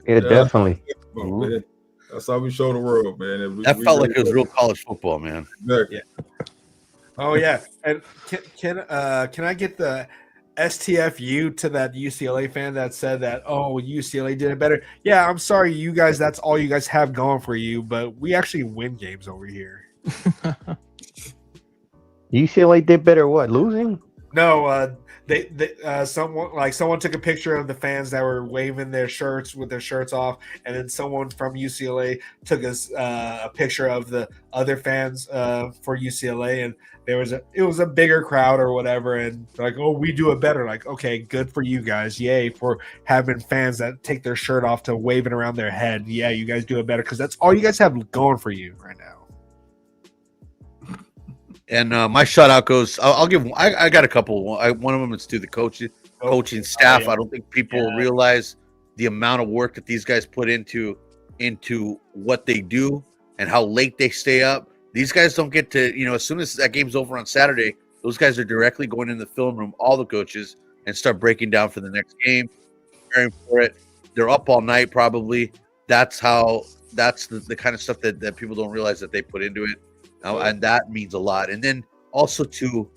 Yeah, definitely. Man. That's how we show the world, man. That felt like it was real college football, man. Exactly. Yeah. Oh yeah, and can I get the STFU to that UCLA fan that said that UCLA did it better? Yeah, I'm sorry, you guys. That's all you guys have going for you, but we actually win games over here. UCLA did better. What, losing? No, someone took a picture of the fans that were waving their shirts with their shirts off, and then someone from UCLA took a picture of the other fans for UCLA, and it was a bigger crowd or whatever, and like, we do it better. Like, okay, good for you guys, yay for having fans that take their shirt off to waving around their head. Yeah, you guys do it better because that's all you guys have going for you right now. And my shout out goes. I'll give. I got a couple. One of them is to the coaching staff. Yeah. I don't think people realize the amount of work that these guys put into what they do and how late they stay up. These guys don't get to, as soon as that game's over on Saturday, those guys are directly going in the film room, all the coaches, and start breaking down for the next game, preparing for it. They're up all night probably. That's the kind of stuff that people don't realize that they put into it. And that means a lot. And then also to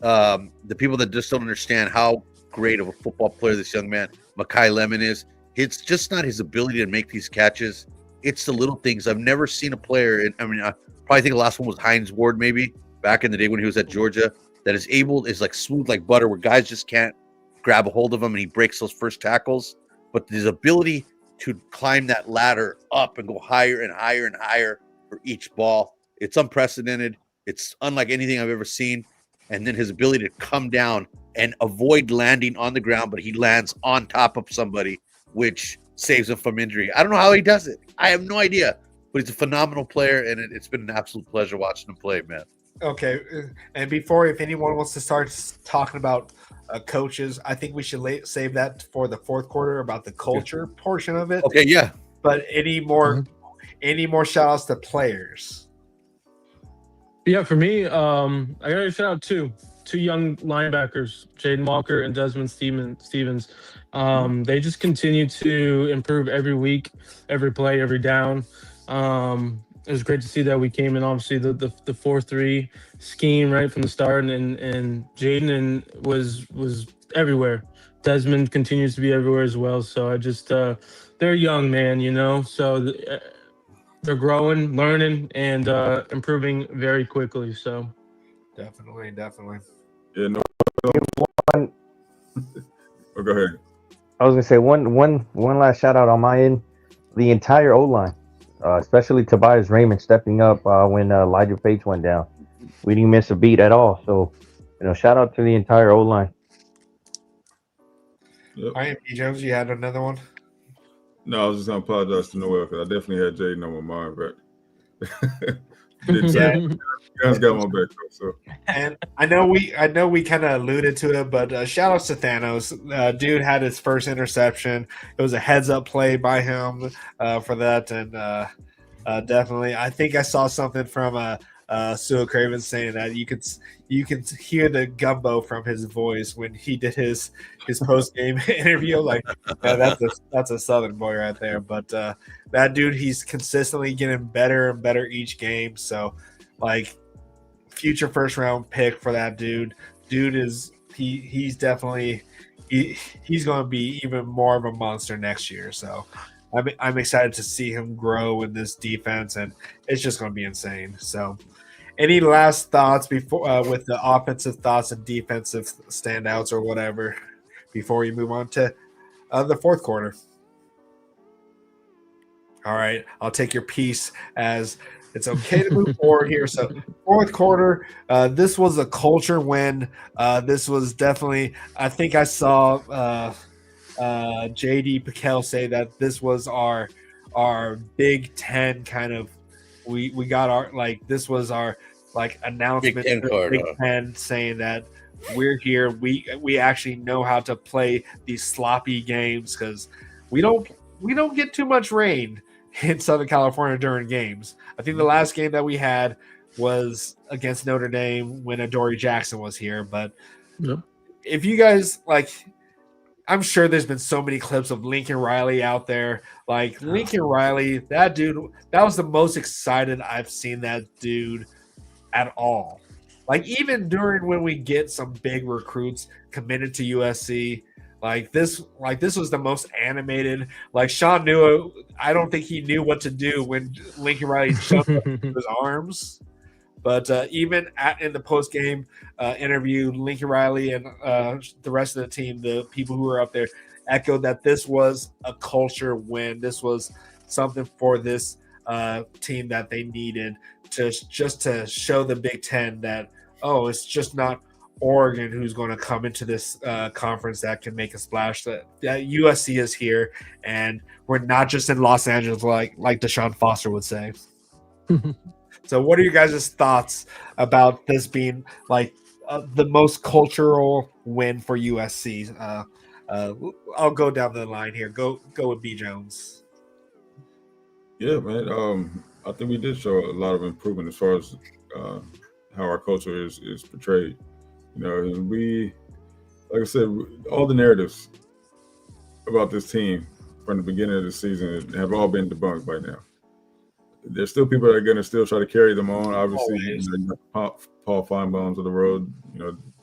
the people that just don't understand how great of a football player this young man, Makai Lemon, is. It's just not his ability to make these catches. It's the little things. I've never seen a player, and I probably think the last one was Hines Ward, maybe back in the day when he was at Georgia, that is like smooth like butter, where guys just can't grab a hold of him, and he breaks those first tackles. But his ability to climb that ladder up and go higher and higher and higher for each ball, it's unprecedented. It's unlike anything I've ever seen. And then his ability to come down and avoid landing on the ground, but he lands on top of somebody, which saves him from injury. I don't know how he does it. I have no idea, but he's a phenomenal player, and it's been an absolute pleasure watching him play, man. Okay, and before, if anyone wants to start talking about coaches, I think we should save that for the fourth quarter about the culture portion of it. Okay, yeah. But any more shout outs to players? Yeah, for me, I got to shout out two young linebackers, Jaden Walker and Desmond Stevens. They just continue to improve every week, every play, every down. It was great to see that we came in, obviously, the 4-3 scheme right from the start, and Jaden was everywhere. Desmond continues to be everywhere as well. So I just they're young, man, so they're growing, learning, and improving very quickly. So Definitely. Yeah, no. Oh, go ahead. I was gonna say one last shout out on my end. The entire O line, especially Tobias Raymond stepping up when Elijah Page went down. We didn't miss a beat at all. So, shout out to the entire O line. Yep. All right, B. Jones, you had another one? No, I was just gonna apologize to Noel because I definitely had Jaden on my mind, but you guys got my back though. So, and I know we kind of alluded to it, but shout outs to Thanos. Dude had his first interception. It was a heads up play by him for that, and definitely, I think I saw something from Sue Craven saying that you can hear the gumbo from his voice when he did his post game interview. Like that's a Southern boy right there. But that dude, he's consistently getting better and better each game. So, like, future first round pick for that dude. Dude is he's definitely he's going to be even more of a monster next year. So I'm excited to see him grow in this defense, and it's just going to be insane. So, any last thoughts before with the offensive thoughts and defensive standouts or whatever before we move on to the fourth quarter? All right, I'll take your piece as it's okay to move forward here. So, fourth quarter, this was a culture win. This was definitely, I think I saw JD Piquel say that this was our Big Ten kind of. We got our this was our announcement Big Ten for Big Ten saying that we're here. We actually know how to play these sloppy games because we don't get too much rain in Southern California during games. I think the last game that we had was against Notre Dame when Adoree Jackson was here. But if you guys I'm sure there's been so many clips of Lincoln Riley out there. Lincoln Riley, that dude, that was the most excited I've seen that dude at all. Even during when we get some big recruits committed to USC, this was the most animated. Sean knew, I don't think he knew what to do when Lincoln Riley jumped up into his arms. But even in the post-game interview, Lincoln Riley and the rest of the team, the people who were up there, echoed that this was a culture win. This was something for this team that they needed to show the Big Ten that, it's just not Oregon who's going to come into this conference that can make a splash. That USC is here, and we're not just in Los Angeles like Deshaun Foster would say. So what are you guys' thoughts about this being the most cultural win for USC? I'll go down the line here. Go with B. Jones. Yeah, man. I think we did show a lot of improvement as far as how our culture is portrayed. We like I said, all the narratives about this team from the beginning of the season have all been debunked by now. There's still people that are going to still try to carry them on. Obviously, Paul Feinbaums of the world,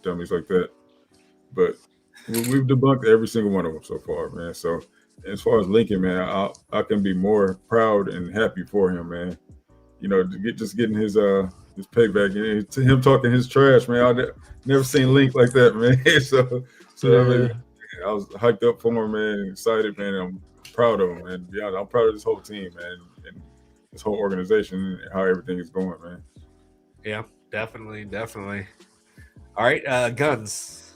dummies like that. But we've debunked every single one of them so far, man. So as far as Lincoln, man, I can be more proud and happy for him, man. Just getting his payback, to him talking his trash, man. I've never seen Link like that, man. I was hyped up for him, man, excited, man. I'm proud of him, man. Yeah, I'm proud of this whole team, man, and this whole organization and how everything is going, man. Yeah, definitely. All right, Guns.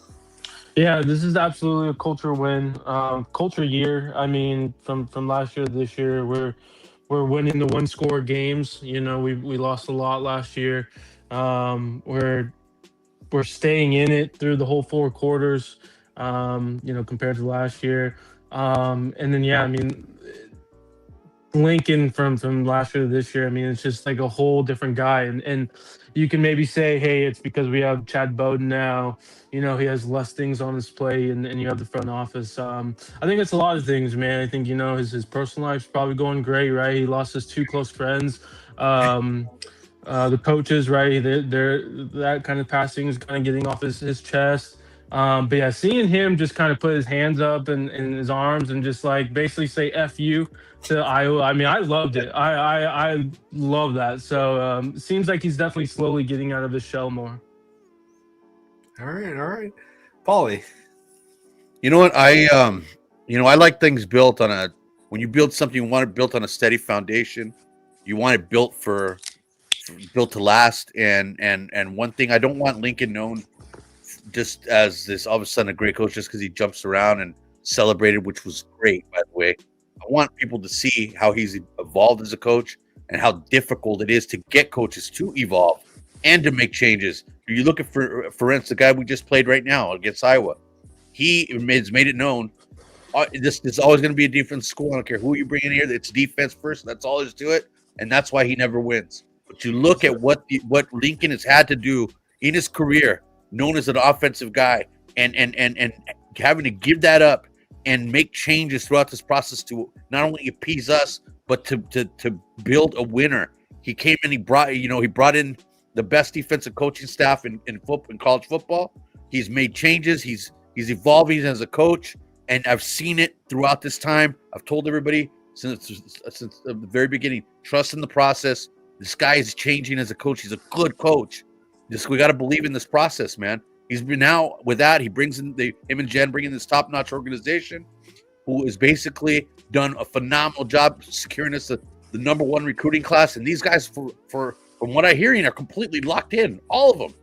Yeah, this is absolutely a culture win, culture year. I mean, from last year to this year, we're winning the one-score games. We lost a lot last year. We're staying in it through the whole 4 quarters. Compared to last year. And then, I mean, Lincoln from last year to this year, I mean, it's just like a whole different guy. And you can maybe say, hey, it's because we have Chad Bowden now. He has less things on his plate, and you have the front office. I think it's a lot of things, man. I think, his personal life's probably going great, right? He lost his 2 close friends. The coaches, right? They're that kind of passing is kind of getting off his chest. But yeah, seeing him just kind of put his hands up and his arms and just like basically say F you to Iowa. I mean, I loved it. I love that. So it seems like he's definitely slowly getting out of his shell more. All right. Paulie. You know what? I like things built on when you build something, you want it built on a steady foundation. You want it built to last. And one thing, I don't want Lincoln known just as this all of a sudden a great coach just because he jumps around and celebrated, which was great, by the way. I want people to see how he's evolved as a coach and how difficult it is to get coaches to evolve and to make changes. You look at, for instance, the guy we just played right now against Iowa. He has made it known this is always going to be a defense school. I don't care who you bring in here. It's defense first. That's all there is to it, and that's why he never wins. But you look at what Lincoln has had to do in his career, known as an offensive guy, and having to give that up and make changes throughout this process to not only appease us, but to build a winner. He came in, he brought in the best defensive coaching staff in college football. He's made changes. He's evolving as a coach, and I've seen it throughout this time. I've told everybody since the very beginning, trust in the process. This guy is changing as a coach. He's a good coach. We got to believe in this process, man. He's been now with that. He brings in him and Jen bringing this top-notch organization, who has basically done a phenomenal job securing us the number 1 recruiting class. And these guys, from what I'm hearing, are completely locked in, all of them.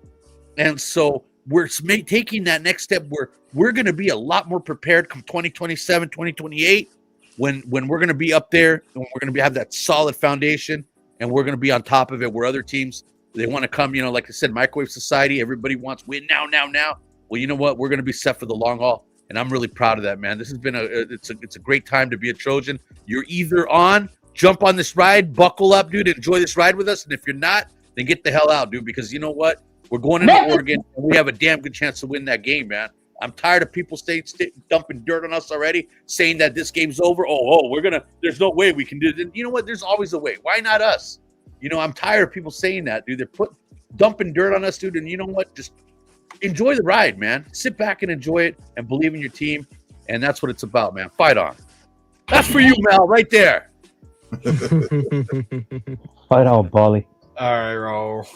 And so we're taking that next step where we're going to be a lot more prepared come 2027, 2028, when we're going to be up there and we're going to have that solid foundation, and we're going to be on top of it where other teams, they want to come, like I said, microwave society. Everybody wants win now. Well, you know what? We're going to be set for the long haul, and I'm really proud of that, man. This has been it's a great time to be a Trojan. You're either jump on this ride, buckle up, dude, enjoy this ride with us, and if you're not, then get the hell out, dude, because you know what? We're going into Oregon, and we have a damn good chance to win that game, man. I'm tired of people dumping dirt on us already, saying that this game's over. There's no way we can do it. You know what? There's always a way. Why not us? I'm tired of people saying that, dude. They're dumping dirt on us, dude. And you know what? Just enjoy the ride, man. Sit back and enjoy it and believe in your team. And that's what it's about, man. Fight on. That's for you, Mel, right there. Fight on, Paulie. All right, Raul.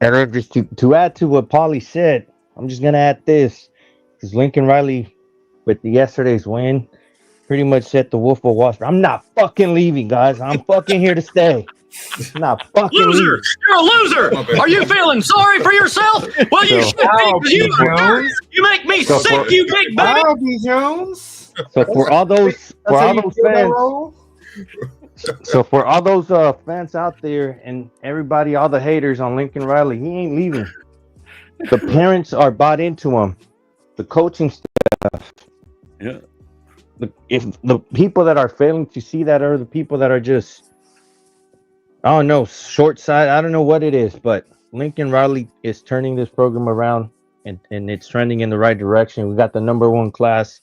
And then just to add to what Paulie said, I'm just going to add this. Because Lincoln Riley, with yesterday's win, pretty much set the Wolf of Wall Street. I'm not fucking leaving, guys. I'm fucking here to stay. Not fucking Loser! leaving. You're a loser! Are you feeling sorry for yourself? Well, you should be, because you are dirt. You make me sick, you big baby! Jones. So for all those fans out there and everybody, all the haters on Lincoln Riley, he ain't leaving. The parents are bought into him. The coaching staff. Yeah. If the people that are failing to see that are the people that are just, I don't know, short side. I don't know what it is, but Lincoln Riley is turning this program around. and it's trending in the right direction. We got the number 1 class.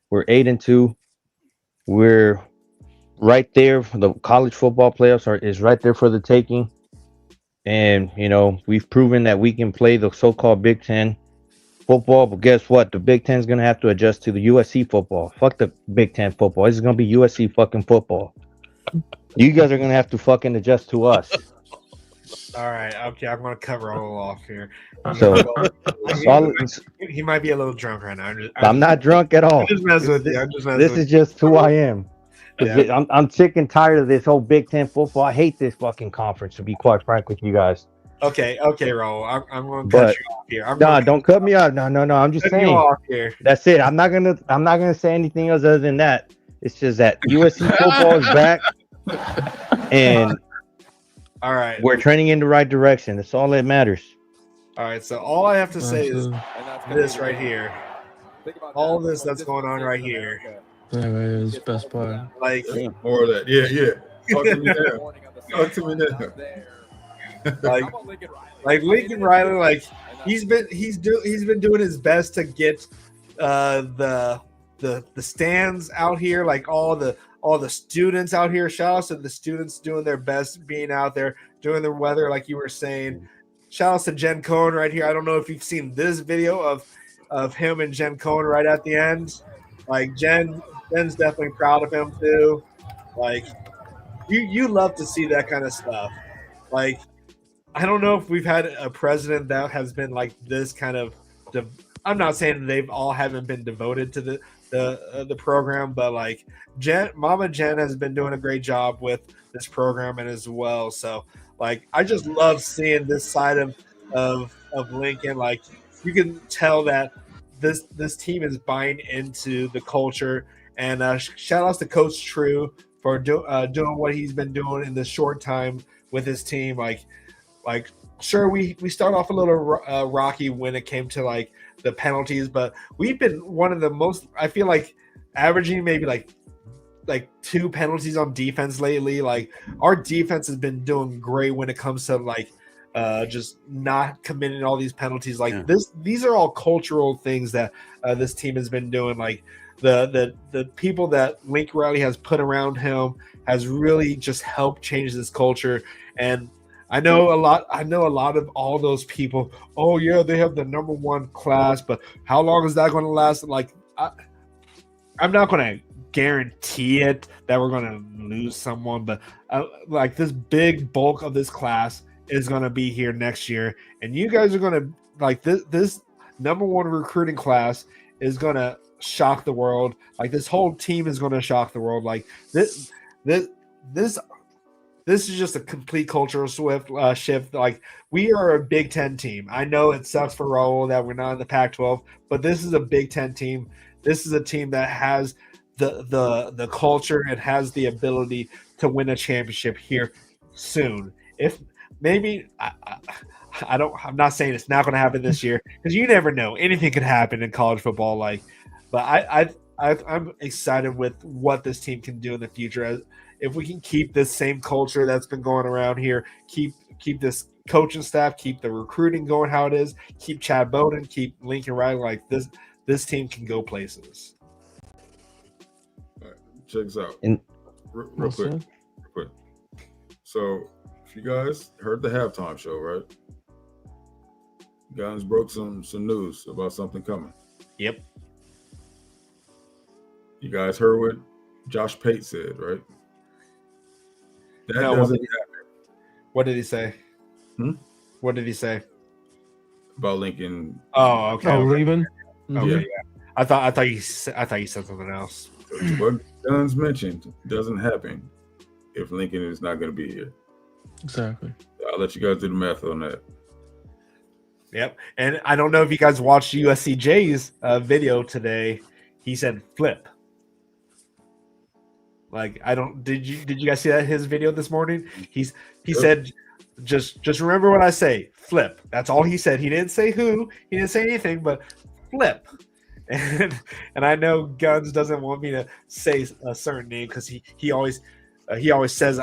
We're 8-2. We're right there. The college football playoffs is right there for the taking. And, we've proven that we can play the so-called Big Ten football. But guess what? The Big Ten is going to have to adjust to the USC football. Fuck the Big Ten football. This is going to be USC fucking football. You guys are going to have to fucking adjust to us. All right. Okay. I'm going to cover all off here. So he might be a little drunk right now. I'm not drunk at all. I'm just messing with you. This is just who I am. Yeah. I'm sick and tired of this whole Big Ten football. I hate this fucking conference, to be quite frank with you guys. Okay, Raul. I'm going to cut you off here. Don't cut me off. No. I'm just saying. Off here. That's it. I'm not gonna say anything else other than that. It's just that USC football is back, and all right, we're trending in the right direction. That's all that matters. All right. So all I have to say is this right here. All this that's going on right here. That is the best part. Like more of that. Yeah. Talk to me now. like Lincoln Riley, like he's been doing his best to get the stands out here, like all the students out here. Shout out to the students doing their best, being out there, doing the weather, like you were saying. Shout out to Jen Cohen right here. I don't know if you've seen this video of him and Jen Cohen right at the end. Like Jen's definitely proud of him too. Like you love to see that kind of stuff. Like I don't know if we've had a president that has been like this kind of. I'm not saying they've all haven't been devoted to the program, but like Mama Jen has been doing a great job with this program and as well. So like I just love seeing this side of Lincoln. Like you can tell that this team is buying into the culture. And shout outs to Coach True for doing what he's been doing in this short time with his team. Like sure, we start off a little rocky when it came to like the penalties, but we've been one of the most, I feel like, averaging maybe like 2 penalties on defense lately. Like our defense has been doing great when it comes to like just not committing all these penalties. Like these are all cultural things that this team has been doing. Like the people that Lincoln Riley has put around him has really just helped change this culture. And I know a lot of all those people. Oh yeah, they have the number 1 class, but how long is that going to last? Like, I'm not going to guarantee it that we're going to lose someone, but like this big bulk of this class is going to be here next year, and you guys are going to like this number 1 recruiting class is going to shock the world. Like this whole team is going to shock the world. Like this is just a complete cultural shift. Like we are a Big Ten team. I know it sucks for Raul that we're not in the Pac-12, but this is a Big Ten team. This is a team that has the culture and has the ability to win a championship here soon. If maybe I'm not saying it's not going to happen this year because you never know. Anything could happen in college football. Like, but I'm excited with what this team can do in the future. If we can keep this same culture that's been going around here, keep this coaching staff, keep the recruiting going how it is, keep Chad Bowden, keep Lincoln Riley, like this team can go places. All right, check this out. Real quick. So if you guys heard the halftime show, right? Guns broke some news about something coming. Yep. You guys heard what Josh Pate said, right? That no, doesn't happen. What did he say? What did he say? About Lincoln. Oh, okay. Leaving? Okay, yeah. I thought you said something else. What Guns mentioned doesn't happen if Lincoln is not going to be here. Exactly. I'll let you guys do the math on that. Yep. And I don't know if you guys watched USCJ's video today. He said flip. Like did you guys see that his video this morning? He said just remember what I say, flip. That's all he said. He didn't say who, he didn't say anything, but flip. And I know Guns doesn't want me to say a certain name because he always says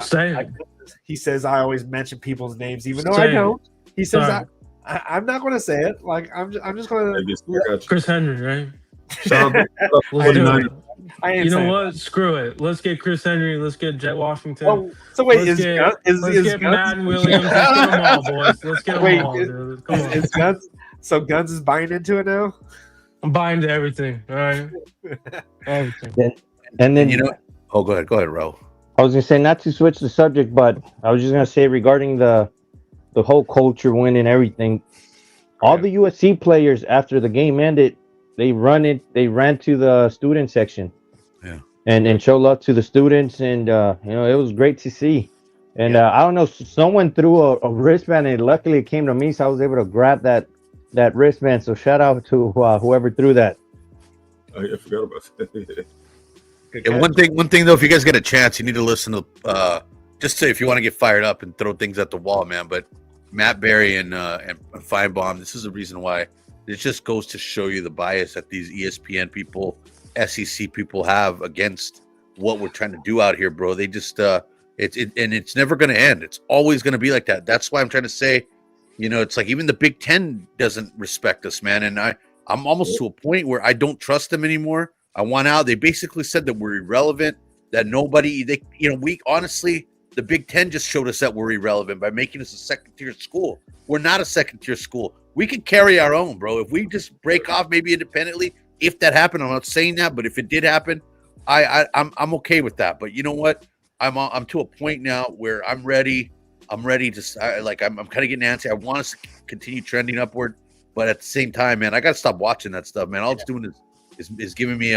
he says I always mention people's names even though I don't. He says I'm not going to say it. Like I'm just going I to. guess I got you. Chris Henry, right? Shout out to Let's do 49ers. it. I ain't You know saying what? Screw it. Let's get Chris Henry. Let's get Jet Washington. Oh, so wait, let's get Guns, Madden Williams. Let's get them all, boys. Let's get them wait, all, dude. Come on. is Guns? So Guns is buying into it now. I'm buying to everything. All right. Everything. And then You know, oh, go ahead, Ro. I was gonna say, not to switch the subject, but I was just gonna say regarding the whole culture win and everything. All the USC players after the game ended, they ran to the student section, and show love to the students, and it was great to see. And I don't know, someone threw a wristband, and luckily it came to me, so I was able to grab that wristband. So shout out to whoever threw that. I forgot about that. And one thing though, if you guys get a chance, you need to listen to just say if you want to get fired up and throw things at the wall, man. But Matt Berry and Feinbaum, this is the reason why. It just goes to show you the bias that these ESPN people, SEC people have against what we're trying to do out here, bro. They just it's never going to end. It's always going to be like that. That's why I'm trying to say, it's like even the Big Ten doesn't respect us, man. And I'm almost to a point where I don't trust them anymore. I want out. They basically said that we're irrelevant, that we honestly, the Big Ten just showed us that we're irrelevant by making us a second-tier school. We're not a second-tier school. We can carry our own, bro. If we just break off maybe independently, if that happened, I'm not saying that, but if it did happen, I'm okay with that. But you know what? I'm to a point now where I'm ready. I'm ready to I'm kind of getting antsy. I want us to continue trending upward, but at the same time, man, I got to stop watching that stuff, man. All it's doing is giving me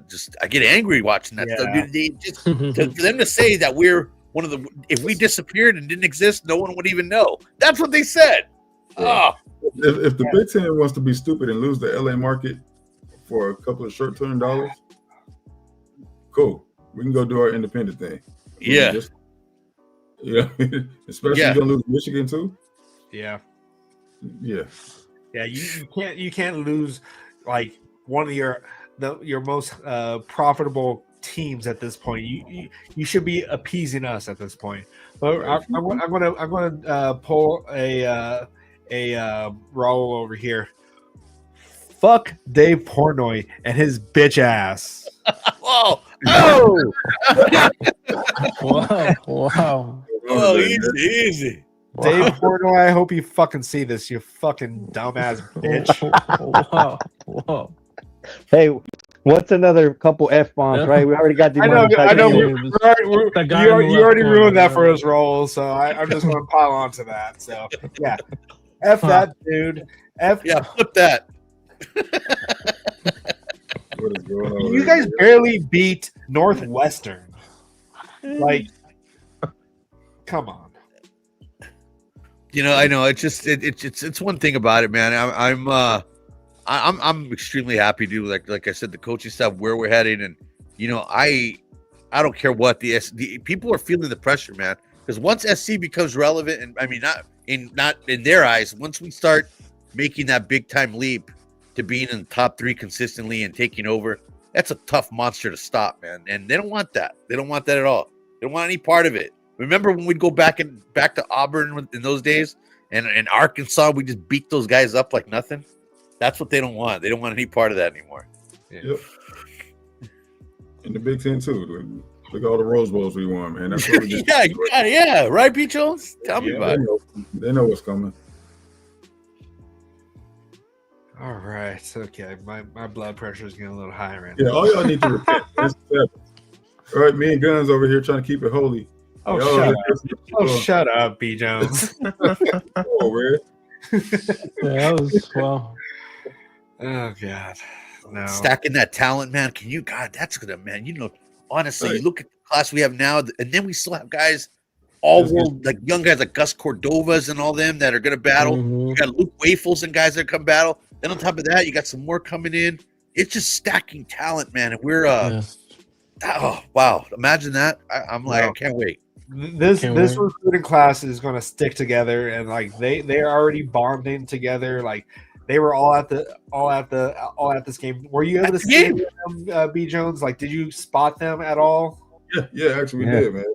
just I get angry watching that stuff. Dude, they just for them to say that we're one of the, if we disappeared and didn't exist, no one would even know. That's what they said. Yeah. If the Big Ten wants to be stupid and lose the LA market for a couple of short-term dollars, cool. We can go do our independent thing. Especially you're gonna lose Michigan too. Yeah. Yeah. Yeah, you can't lose like one of your most profitable teams at this point. You should be appeasing us at this point. But I'm gonna pull a Raul over here. Fuck Dave Portnoy and his bitch ass. Whoa! Oh, Wow. Oh, easy. Dave Portnoy, I hope you fucking see this, you fucking dumbass bitch. Whoa. hey, what's another couple F-bombs, right? We already got the. I know. The guy on the You left already corner, ruined that right? for his role, so I'm just going to pile on to that. So yeah, F that dude. Yeah, flip that. What is going on? You guys barely beat Northwestern. Like, come on. I know. It's just it's one thing about it, man. I'm extremely happy, dude. Like I said, the coaching staff, where we're heading, and I don't care what the people are feeling the pressure, man. Because once SC becomes relevant, and I mean not in their eyes, once we start making that big time leap to being in the top 3 consistently and taking over, that's a tough monster to stop, man. And they don't want that. They don't want that at all. They don't want any part of it. Remember when we'd go back to Auburn in those days, and in Arkansas, we just beat those guys up like nothing? That's what they don't want. They don't want any part of that anymore. Yeah. Yep. And the Big Ten too. Look at all the Rose Bowls we won, man. That's what we just yeah. Right, B. Jones? Tell me about it. They know what's coming. All right. Okay. My blood pressure is getting a little high right Yeah, now. all y'all need to repent. All right, me and Guns over here trying to keep it holy. Shut up, B. Jones. Oh, Red. That was Oh God. No. Stacking that talent, man. That's gonna, man. Honestly, you look at the class we have now, and then we still have guys, like young guys like Gus Cordovas and all them that are gonna battle. Mhm. You got Luke Wafels and guys that come battle. Then on top of that, you got some more coming in. It's just stacking talent, man. And we're oh wow, imagine that. I'm like, I can't wait. This recruiting class is going to stick together, and like they're already bonding together. Like they were all at this game. Were you able to see them, B. Jones? Like, did you spot them at all? Yeah, actually we did, man.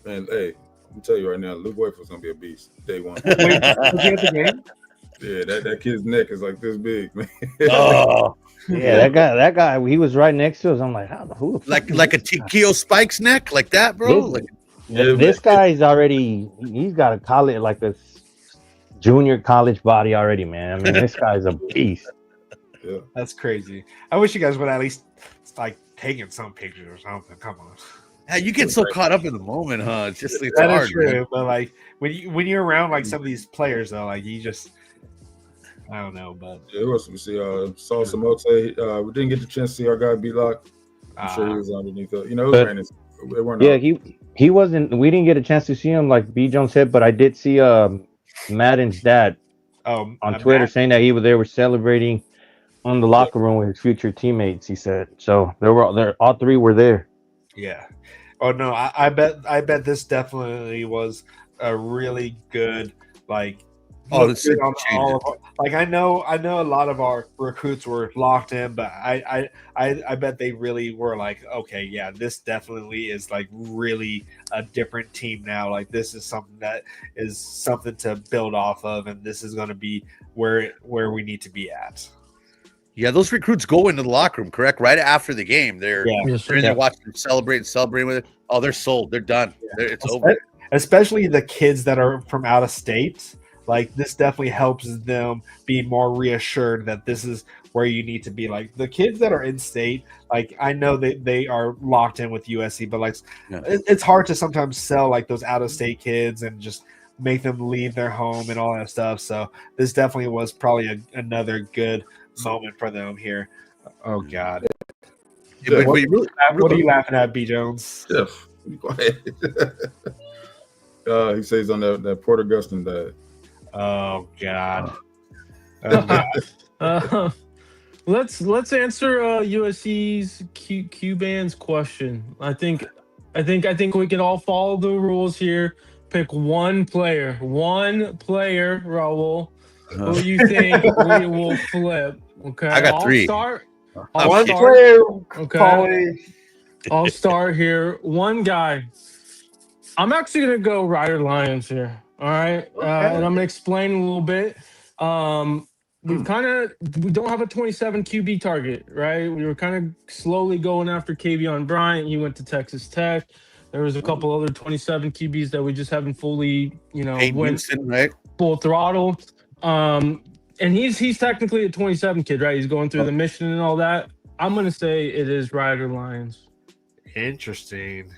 Man, hey, I'm telling you right now, Luke White was gonna be a beast day one. Wait, was he at the game? Yeah, that kid's neck is like this big, man. Oh, Yeah, that guy, he was right next to us. I'm like, who the fuck like a Tikio Spike's neck, like that, bro. This- Like, this guy's already, he's got a college, like a junior college body already, man. I mean, this guy's a beast. Yeah. That's crazy. I wish you guys would at least like taking some pictures or something. Come on. yeah, you get so caught up in the moment, huh? It's just it's That is hard. true, Man. but like when you're around like some of these players though, like you just I don't know, but Yeah, who else we see? Saw Samote. We didn't get the chance to see our guy B-Lock. I'm sure he was underneath. It was But- raining. They weren't Yeah, out. he wasn't. We didn't get a chance to see him, like B Jones said, but I did see Madden's dad on Twitter Matt- saying that he was there, was celebrating on the locker room with his future teammates. He said so. They were there. All three were there. Yeah. Oh no, I bet this definitely was a really good like. Oh, look this good is on changing. all of our, like I know a lot of our recruits were locked in, but I bet they really were like, okay, yeah, this definitely is like really a different team now. Like this is something that is something to build off of, and this is going to be where we need to be at. Yeah, those recruits go into the locker room, correct? Right after the game, they're Yeah. Yes, they're in sir. there watching them celebrate with it. Oh, they're sold. They're done. It's over. Especially the kids that are from out of state. Like this definitely helps them be more reassured that this is where you need to be. Like the kids that are in state, like I know they are locked in with USC, but like Yeah. it's hard to sometimes sell like those out of state kids and just make them leave their home and all that stuff. So this definitely was probably another good moment for them here. Oh God, Yeah, but what, you really, what are you laughing at, B Jones? Jeff, be quiet. He says on that Port Augustine died. Oh God. Oh, God. Let's answer USC's Q-Band's question. I think we can all follow the rules here. Pick one player, Raul. Who you think we will flip? Okay, I got three. I'll One start. player, Okay. Paulie. I'll start here. One guy. I'm actually gonna go Rider Lions here. All right, and I'm gonna explain a little bit. We don't have a 27 QB target, right? We were kind of slowly going after Kavion Bryant. He went to Texas Tech. There was a couple other 27 QBs that we just haven't fully, Peyton went Winston, right? full throttle. And he's technically a 27 kid, right? He's going through the mission and all that. I'm gonna say it is Rider Lions. Interesting.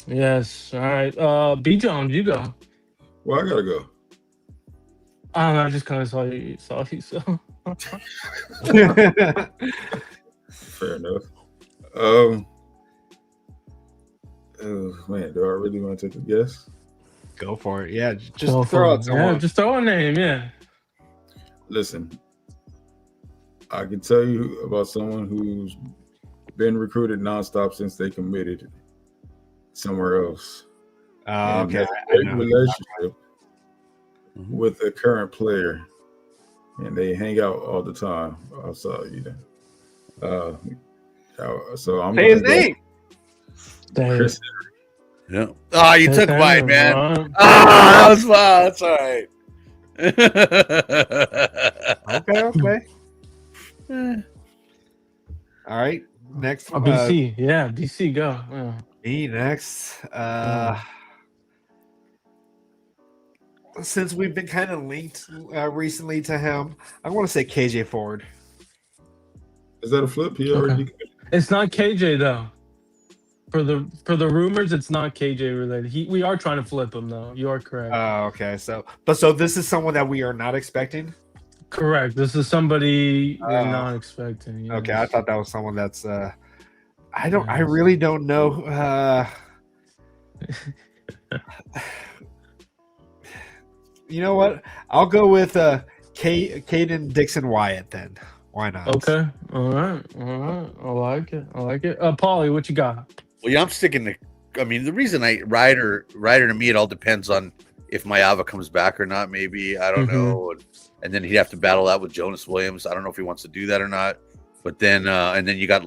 Yes. All right. B Jones, you go. Well, I gotta go. I just kind of saw you. So Fair enough. Oh man, do I really want to take a guess? Go for it. Yeah, just Go throw for out it. someone. Yeah, just throw a name. Yeah. Listen, I can tell you about someone who's been recruited nonstop since they committed somewhere else. And Okay. has I a great know. relationship with a current player, and they hang out all the time. So I'm Say his gonna go name. Dang. Christen. Yeah. Oh, you took Okay, mine, man. all right. Ah, that was wow. That's all right. Okay. All right. Next. BC. Yeah, BC. Go. Yeah. Me next. Since we've been kind of linked recently to him, I want to say KJ Ford. Is that a flip? He already. It's not KJ though. For the rumors, it's not KJ related. We are trying to flip him though. You are correct. Okay. So this is someone that we are not expecting. Correct. This is somebody we're not expecting. Yes. Okay, I thought that was someone that's. I really don't know. You know what? I'll go with Caden Dixon Wyatt then. Why not? Okay. All right. I like it. Paulie, what you got? Well, yeah, I'm sticking to. I mean, the reason Ryder to me, it all depends on if Mayava comes back or not. Maybe I don't know, and then he'd have to battle that with Jonas Williams. I don't know if he wants to do that or not. But then, and then you got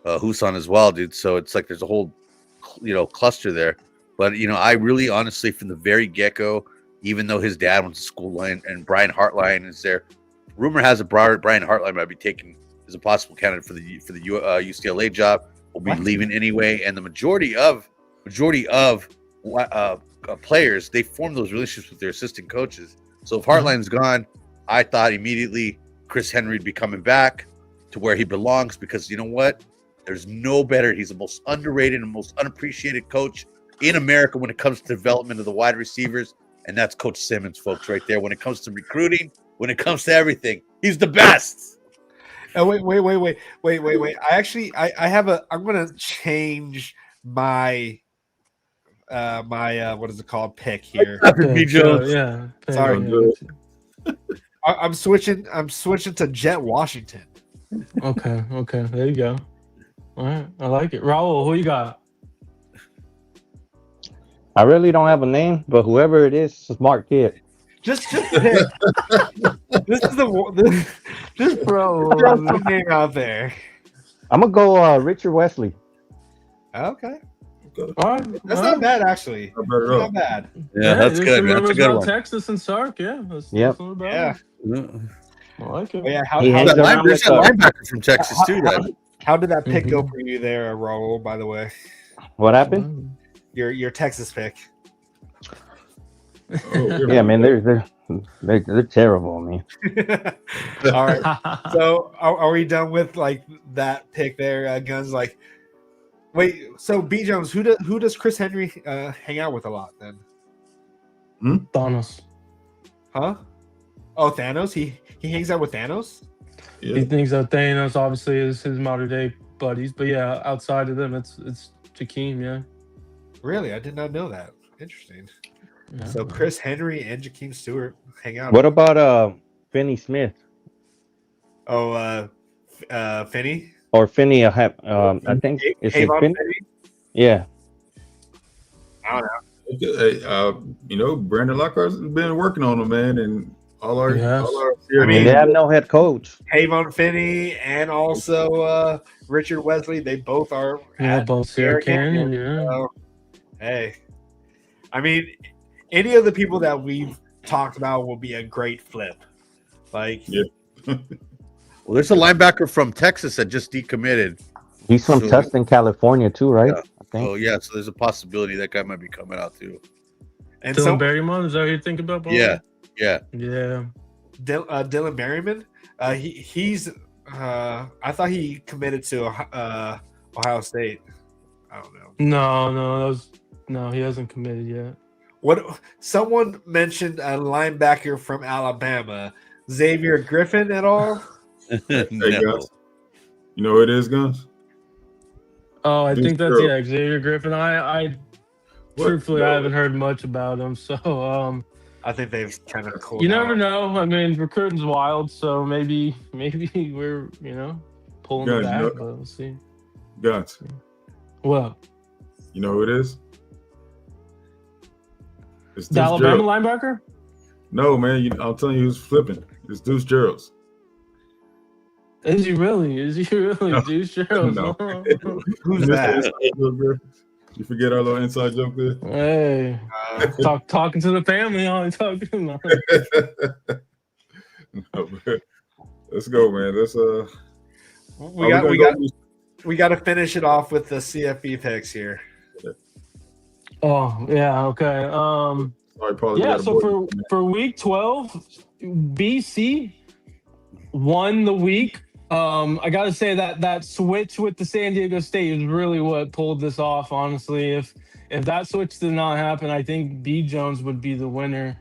Husan as well, dude. So it's like there's a whole cluster there. But I really, honestly, from the very get-go, even though his dad went to school and Brian Hartline is there, rumor has it Brian Hartline might be taken as a possible candidate for the UCLA job. Will be leaving anyway, and the majority of players, they form those relationships with their assistant coaches. So if Hartline's gone, I thought immediately Chris Henry would be coming back to where he belongs, because you know what? There's no better. He's the most underrated and most unappreciated coach in America when it comes to development of the wide receivers, and that's Coach Simmons, folks, right there. When it comes to recruiting, when it comes to everything, he's the best. Oh, wait. I'm going to change my what is it called? Pick here. Yeah. Sorry. I'm switching to Jet Washington. Okay. There you go. All right. I like it. Raul, who you got? I really don't have a name, but whoever it is, smart kid. Just pick. This is just throw some name out there. I'm gonna go Richard Wesley. Okay. All right. That's not bad, actually. Not bad. Yeah, that's good. That's a good one. Texas and Sark, yeah. That's Yeah. I like it. Yeah, there's that linebacker from Texas too. How did that pick go for you there, Raul? By the way, what happened? Your Texas pick. Yeah, man, they're terrible, man. All right. So are we done with like that pick there, Guns? Like, wait. So B Jones, who does Chris Henry hang out with a lot then? Thanos. Huh? Oh, Thanos. He hangs out with Thanos. Yeah. He thinks that Thanos obviously is his modern day buddies, but yeah, outside of them, it's Jakeem. Yeah. Really, I did not know that. Interesting. Yeah. So Chris Henry and Jakeem Stewart hang out. What about Finney Smith? Oh, Finney? Or Finney? I think it's Finney. Yeah. I don't know. Brandon Lockhart's been working on him, man, and all our. I mean, they have no head coach. Havon Finney and also Richard Wesley. They both are. Yeah, both Sierra Canyon. So, hey, I mean, any of the people that we've talked about will be a great flip. Like, well, there's a linebacker from Texas that just decommitted. He's from Tustin, California, too, right? Yeah. I think. Oh, yeah. So there's a possibility that guy might be coming out too. And Dylan Berryman, is that what you think about? Yeah. Dylan Berryman. He's. I thought he committed to Ohio State. I don't know. No, he hasn't committed yet. What? Someone mentioned a linebacker from Alabama, Xavier Griffin, at all? Hey, Guns. You know who it is, Guns? Oh, I think that's Xavier Griffin. I truthfully I haven't heard much about him, so I think they've kind of cooled. You never know. I mean, recruiting's wild, so maybe we're pulling it back, but we'll see. Guns. What? You know who it is? It's the Alabama linebacker? No, man. I'm telling you who's flipping. It's Deuce Gerald's. Is he really? No. Deuce Gerald's? No. Who's that? You forget our little inside joke there? Hey. Talking to the family. All talking about. No, let's go, man. Let's we got to finish it off with the CFB picks here. Oh, yeah, okay. Sorry, Paul, yeah, so for week 12, BC won the week. I got to say that switch with the San Diego State is really what pulled this off, honestly. If that switch did not happen, I think B. Jones would be the winner.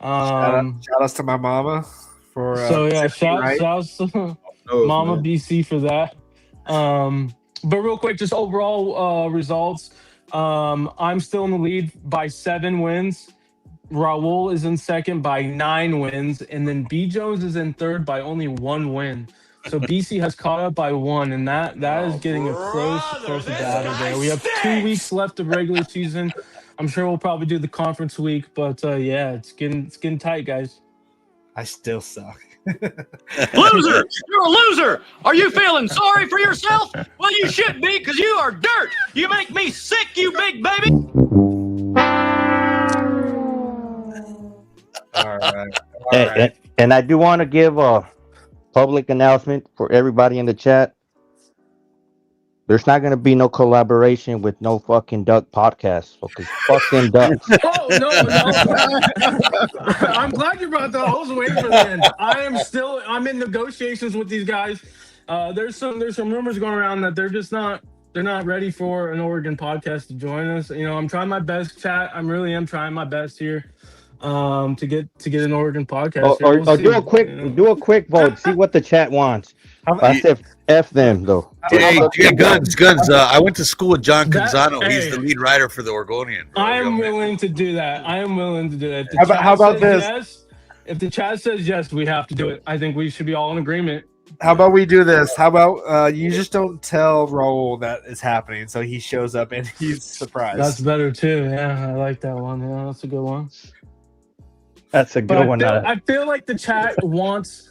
Shout outs to my mama for shouts to Mama BC for that. But real quick, just overall results. I'm still in the lead by 7 wins. Raul is in second by 9 wins, and then B. Jones is in third by only 1 win. So BC has caught up by 1, and that is getting a close battle there. We have 2 weeks left of regular season. I'm sure we'll probably do the conference week, but yeah, it's getting tight, guys. I still suck. Loser! You're a loser! Are you feeling sorry for yourself? Well, you should be, because you are dirt! You make me sick, you big baby! All right. All And, right. and I do want to give a public announcement for everybody in the chat. There's not going to be no collaboration with No Fucking Duck podcast. Because fuck them ducks. Oh no! I'm glad you brought that. I was waiting for the end. I'm in negotiations with these guys. There's some rumors going around that they're not ready for an Oregon podcast to join us. You know, I'm trying my best, chat. I really am trying my best here to get an Oregon podcast. Or We'll do see, a quick you know. do a quick vote. See what the chat wants. I said F them though. Hey, guns. I went to school with John That- Canzano. hey. He's the lead writer for the Oregonian. Bro. I am Young man. willing to do that. If the How about chat this? says yes, if the chat says yes, we have to do it. I think we should be all in agreement. How about we do this? How about you just don't tell Raul that it's happening, so he shows up and he's surprised. That's better too. Yeah, I like that one. Yeah, that's a good one. That's a But good one. I feel like the chat wants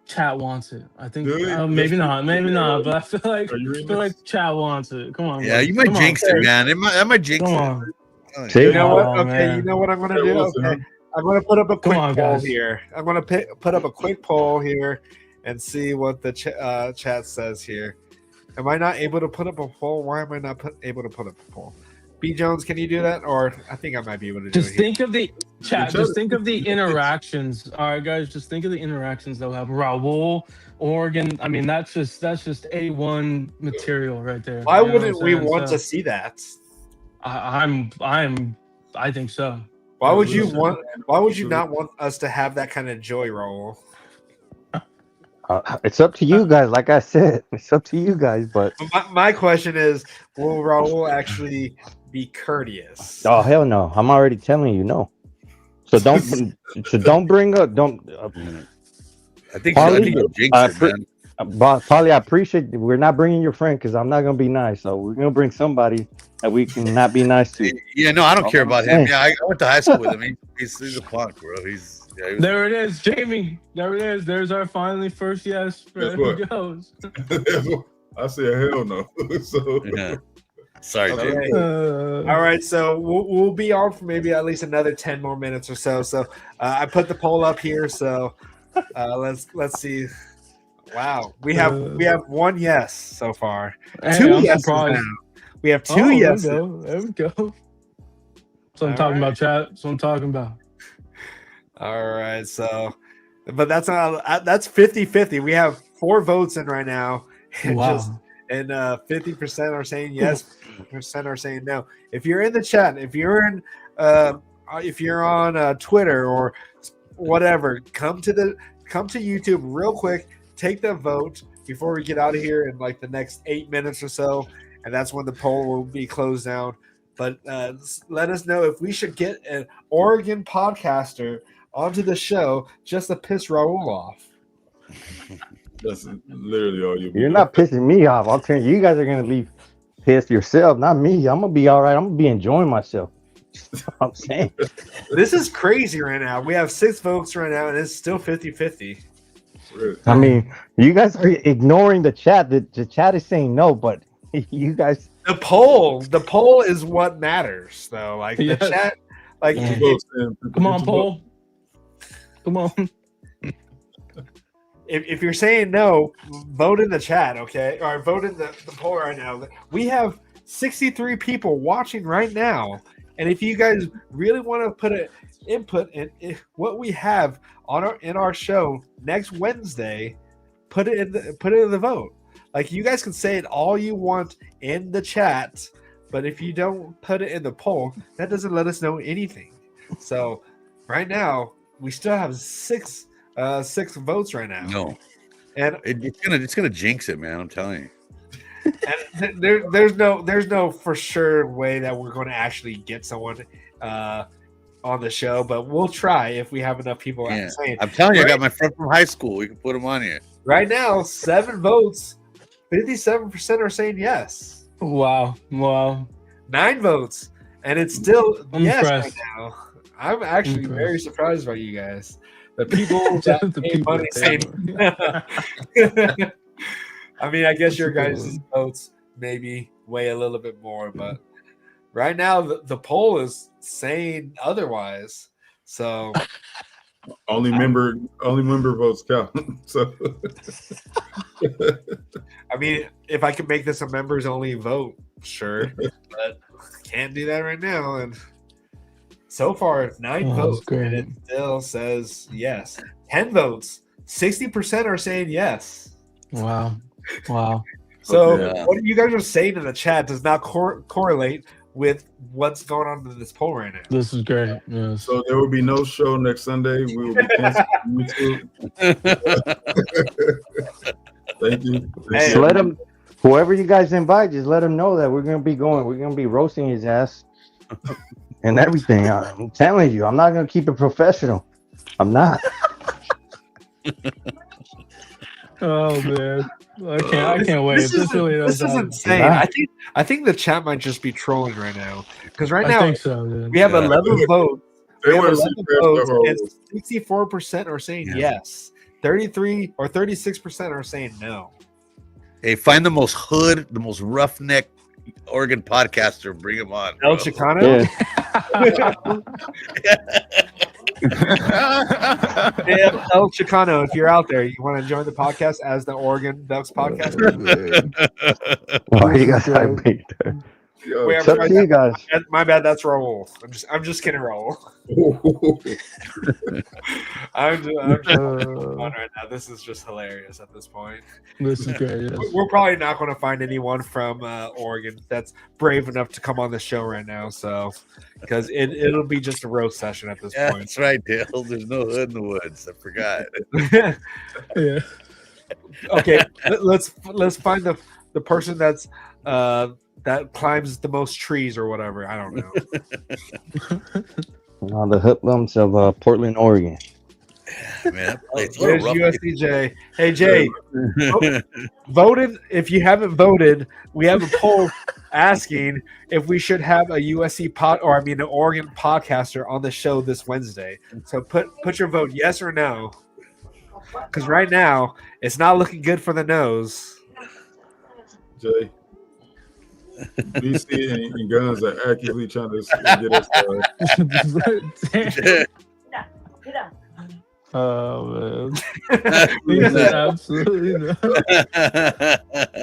chat wants it. I think Really? maybe not, but I feel Are you reading like chat wants it. Come on. Yeah, guys. you might Come on. jinx it, man. That might jinx Come it. on. See? You know what? Oh, Okay, man. you know what I'm going to Hey, do? listen, Okay. I'm going to put up a quick on, poll guys. here. I'm going to put up a quick poll here and see what the chat says here. Am I not able to put up a poll? Why am I not able to put up a poll? B. Jones, can you do that? Or I think I might be able to do Just it here. think of the chat. Just think of the interactions. All right, guys. Just think of the interactions they'll have. Raul, Oregon. I mean, that's just A1 material right there. Why You know wouldn't what I'm we saying? want So, to see that? I think so. Why would you want? Why would you not want us to have that kind of joy, Raul? It's up to you guys. Like I said, it's up to you guys. But My question is, will Raul actually be courteous? oh hell no! I'm already telling you no. So don't bring up. I think Polly, you'll jinx it, man. Polly, I appreciate we're not bringing your friend because I'm not gonna be nice. So we're gonna bring somebody that we can not be nice to. Yeah, no, I don't care about him. Yeah, I went to high school with him. He's a punk, bro. He was, There it is, Jamie. There it is. There's our finally first yes. Guess Here what? it goes. I said hell no. So yeah. Sorry, Okay. Jamie. All right, so we'll be on for maybe at least another 10 more minutes or so. So I put the poll up here. So let's see. Wow, we have one yes so far. Hey, Two I'm yeses surprised. now. We have two Oh, yeses. There we go. That's what I'm All talking right. about, chat. That's what I'm talking about. All right, so but that's 50-50. We have 4 votes in right now. And Wow. and 50% are saying yes, 50% are saying no. If you're in the chat, if you're on Twitter or whatever, come to YouTube real quick, take the vote before we get out of here in like the next 8 minutes or so, and that's when the poll will be closed down. But let us know if we should get an Oregon podcaster onto the show just to piss Raul off. that's literally all you. You're not pissing me off. I'll tell you, you guys are gonna be pissed yourself, not me. I'm gonna be all right. I'm gonna be enjoying myself. I'm saying. This is crazy right now. We have 6 votes right now, and it's still 50-50. Really. I mean, you guys are ignoring the chat. The chat is saying no, but you guys. The poll is what matters, though. Like the Yes. chat, like Yeah. Come Come on, Paul. Come on. if you're saying no, vote in the chat, okay? Or vote in the poll right now. We have 63 people watching right now, and if you guys really want to put an input in what we have in our show next Wednesday, put it in the vote. Like you guys can say it all you want in the chat, but if you don't put it in the poll, that doesn't let us know anything. So right now we still have 6 votes right now. No, And it's gonna jinx it, man. I'm telling you. and there's no for sure way that we're going to actually get someone on the show, but we'll try if we have enough people Yeah. saying. I'm telling you, I Right. got my friend from high school. We can put him on here. Right now, 7 votes, 57% are saying yes. Wow. 9 votes, and it's still I'm yes impressed. right now. I'm actually Impressed. very surprised by you guys. The people that The pay people money that saying. I mean, I guess your guys' votes maybe weigh a little bit more, but right now the poll is saying otherwise. So Only member votes count. So I mean, if I could make this a members only vote, sure, but can't do that right now. And so far, it's 9 Oh, votes, that's great. and it still says yes. 10 votes, 60% are saying yes. Wow. Wow. So Yeah. what you guys are saying in the chat does not correlate with what's going on in this poll right now. This is great. Yes. so there will be no show next Sunday. We will be canceling YouTube. Thank you. Hey, Just let him, whoever you guys invite, just let him know that we're gonna be going. We're gonna be roasting his ass and everything. I'm telling you, I'm not gonna keep it professional. I'm not. Oh man. I can't wait. This really does this is sound- insane. Wow. I think the chat might just be trolling right now because right I now think so, dude. we have Yeah. 11 votes. They We have want to 11 see Preston votes, Hall. and 64% are saying Yeah. yes. 33 or 36% are saying no. Hey, find the most hood, the most roughneck Oregon podcaster. Bring him on. El bro. Chicano? Yeah. Yeah, El Chicano, if you're out there, you want to join the podcast as the Oregon Ducks podcast? Oh, you guys gotta be there. Yo, Wait, It's up to you guys. My bad, that's Raul. I'm just kidding, Raul. I'm just on right now. This is just hilarious at this point. This is great. Yes. We're probably not going to find anyone from Oregon that's brave enough to come on the show right now. So, because it'll be just a roast session at this Yeah, point. that's right, Dale. There's no hood in the woods. I forgot. Yeah. Okay, let's find the person that's that climbs the most trees or whatever. I don't know. On the hoodlums of Portland, Oregon. Man, that place- what a There's rough USCJ. Hey Jay, voted. If you haven't voted, we have a poll asking if we should have a an Oregon podcaster on the show this Wednesday. So put your vote yes or no. Because right now it's not looking good for the nose. Jay. BC and Guns are actively trying to get us. Oh man. He said absolutely no.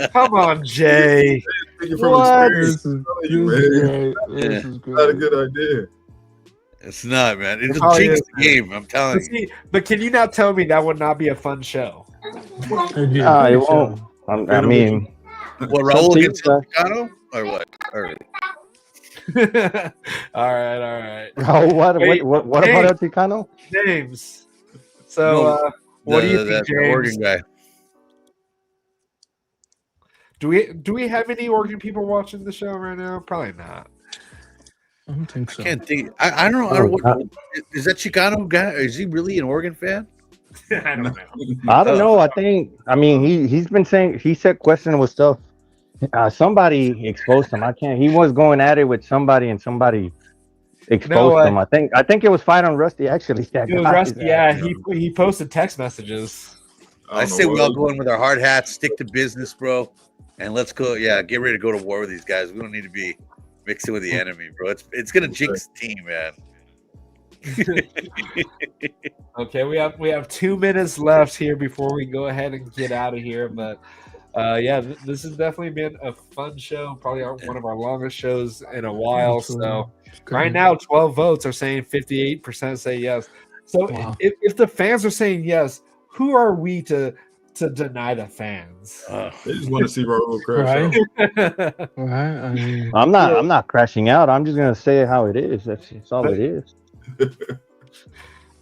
Come on, Jay. Speaking from What? experience, This is you, man, great. This is not a great. good idea. It's not, man. It'll Oh, jinx yeah. the game. I'm telling you. But can you not tell me that would not be a fun show? It'd be a It great show. won't. I mean, What, Raul Some against El teams, Chicano? Or what? Or, all right. oh, what Wait, about hey. El Chicano? James. So, No, what do you think, the James? Oregon guy. Do we have any Oregon people watching the show right now? Probably not. I don't think so. Can't think. I don't know. I don't know is that Chicano guy? Is he really an Oregon fan? I don't know. I don't know. I mean, he's been saying, he said questionable stuff. Somebody exposed him. He was going at it with somebody and somebody exposed him. I think it was Fight on Rusty, actually. That It was guy. Rusty. Yeah, he posted text messages. I say we all go in with our hard hats, stick to business, bro, and let's go. Yeah, get ready to go to war with these guys. We don't need to be mixing with the enemy, bro. It's gonna jinx the team, man. Okay, we have 2 minutes left here before we go ahead and get out of here. But this has definitely been a fun show. Probably one of our longest shows in a while. So right now, 12 votes are saying 58% say yes. So Wow. if the fans are saying yes, who are we to deny the fans? They just want to see Raul crash Right. out. Right. I mean, I'm not crashing out. I'm just gonna say it how it is. That's all it is.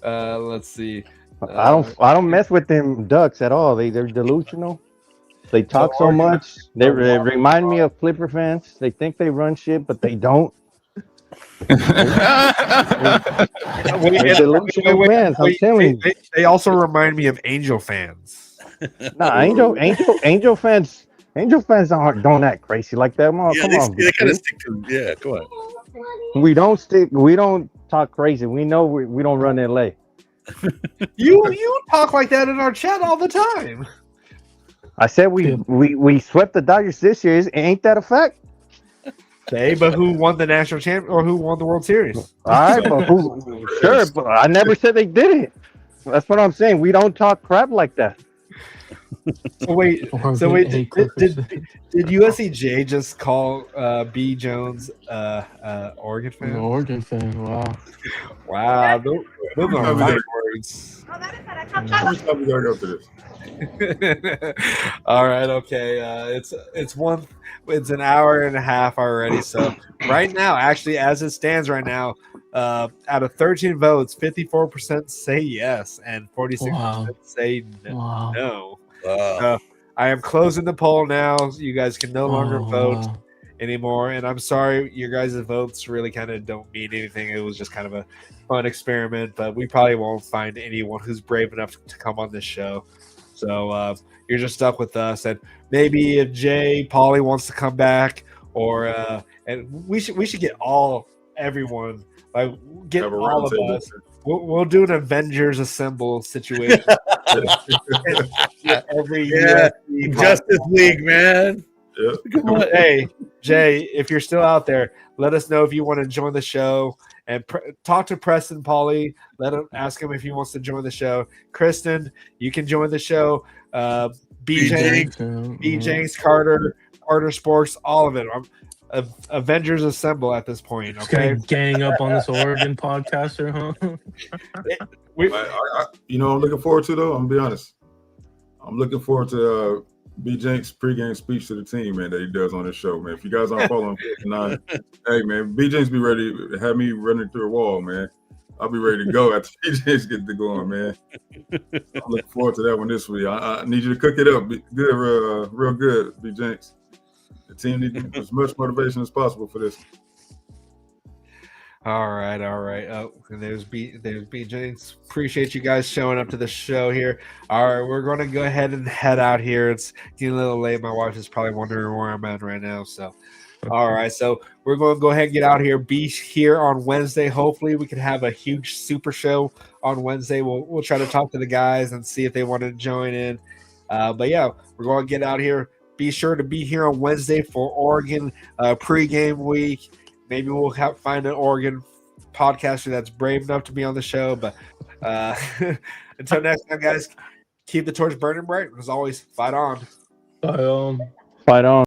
Let's see. I don't mess with them Ducks at all. They're delusional. They talk so much. They remind me of Flipper fans. They think they run shit, but they don't. They're delusional fans. I'm telling you. They also remind me of Angel fans. Nah, Angel fans don't act crazy like that. Come Yeah, on, they kind of dude. stick to. Yeah, come on. We don't talk crazy. We know we don't run LA. You talk like that in our chat all the time. I said we swept the Dodgers this year. Ain't that a fact? Okay, but who won the national champ or who won the World Series? All right, but sure, but I never said they didn't. That's what I'm saying. We don't talk crap like that. So wait, did USCJ just call B Jones Oregon fan? An Oregon fan. Wow. Wow, those are right words. How much time we gotta go through this? All right, okay. It's an hour and a half already. So right now, actually, as it stands right now, out of 13 votes, 54% say yes and 46% say no. I am closing the poll now. You guys can no longer vote anymore. And I'm sorry, your guys' votes really kind of don't mean anything. It was just kind of a fun experiment, but we probably won't find anyone who's brave enough to come on this show. So you're just stuck with us. And maybe if Jay, Paulie wants to come back, or and we should get everyone, like get all of us. We'll do an Avengers Assemble situation. Every Justice League, man. Yeah. Hey, Jay, if you're still out there, let us know if you want to join the show. And talk to Preston, Paulie. Ask him if he wants to join the show. Christen, you can join the show. BJ, Carter Sporks, all of it. Avengers Assemble at this point. Okay, gang up on this Oregon podcaster, huh? I'm looking forward to though. I'm gonna be honest. I'm looking forward to B Jenks pregame speech to the team, man, that he does on this show, man. If you guys aren't following, hey man, B Jenks be ready to have me running through a wall, man. I'll be ready to go after B Jenks get to going, man. I'm looking forward to that one this week. I need you to cook it up, good, real good, B Jenks. The team needs as much motivation as possible for this. All right. Oh, and there's BJ. Appreciate you guys showing up to the show here. All right, we're going to go ahead and head out here. It's getting a little late. My wife is probably wondering where I'm at right now. So, all right. So we're going to go ahead and get out here. Be here on Wednesday. Hopefully, we can have a huge super show on Wednesday. We'll try to talk to the guys and see if they want to join in. But yeah, we're going to get out here. Be sure to be here on Wednesday for Oregon pregame week. Maybe we'll find an Oregon podcaster that's brave enough to be on the show. But until next time, guys, keep the torch burning bright. As always, fight on. Fight on.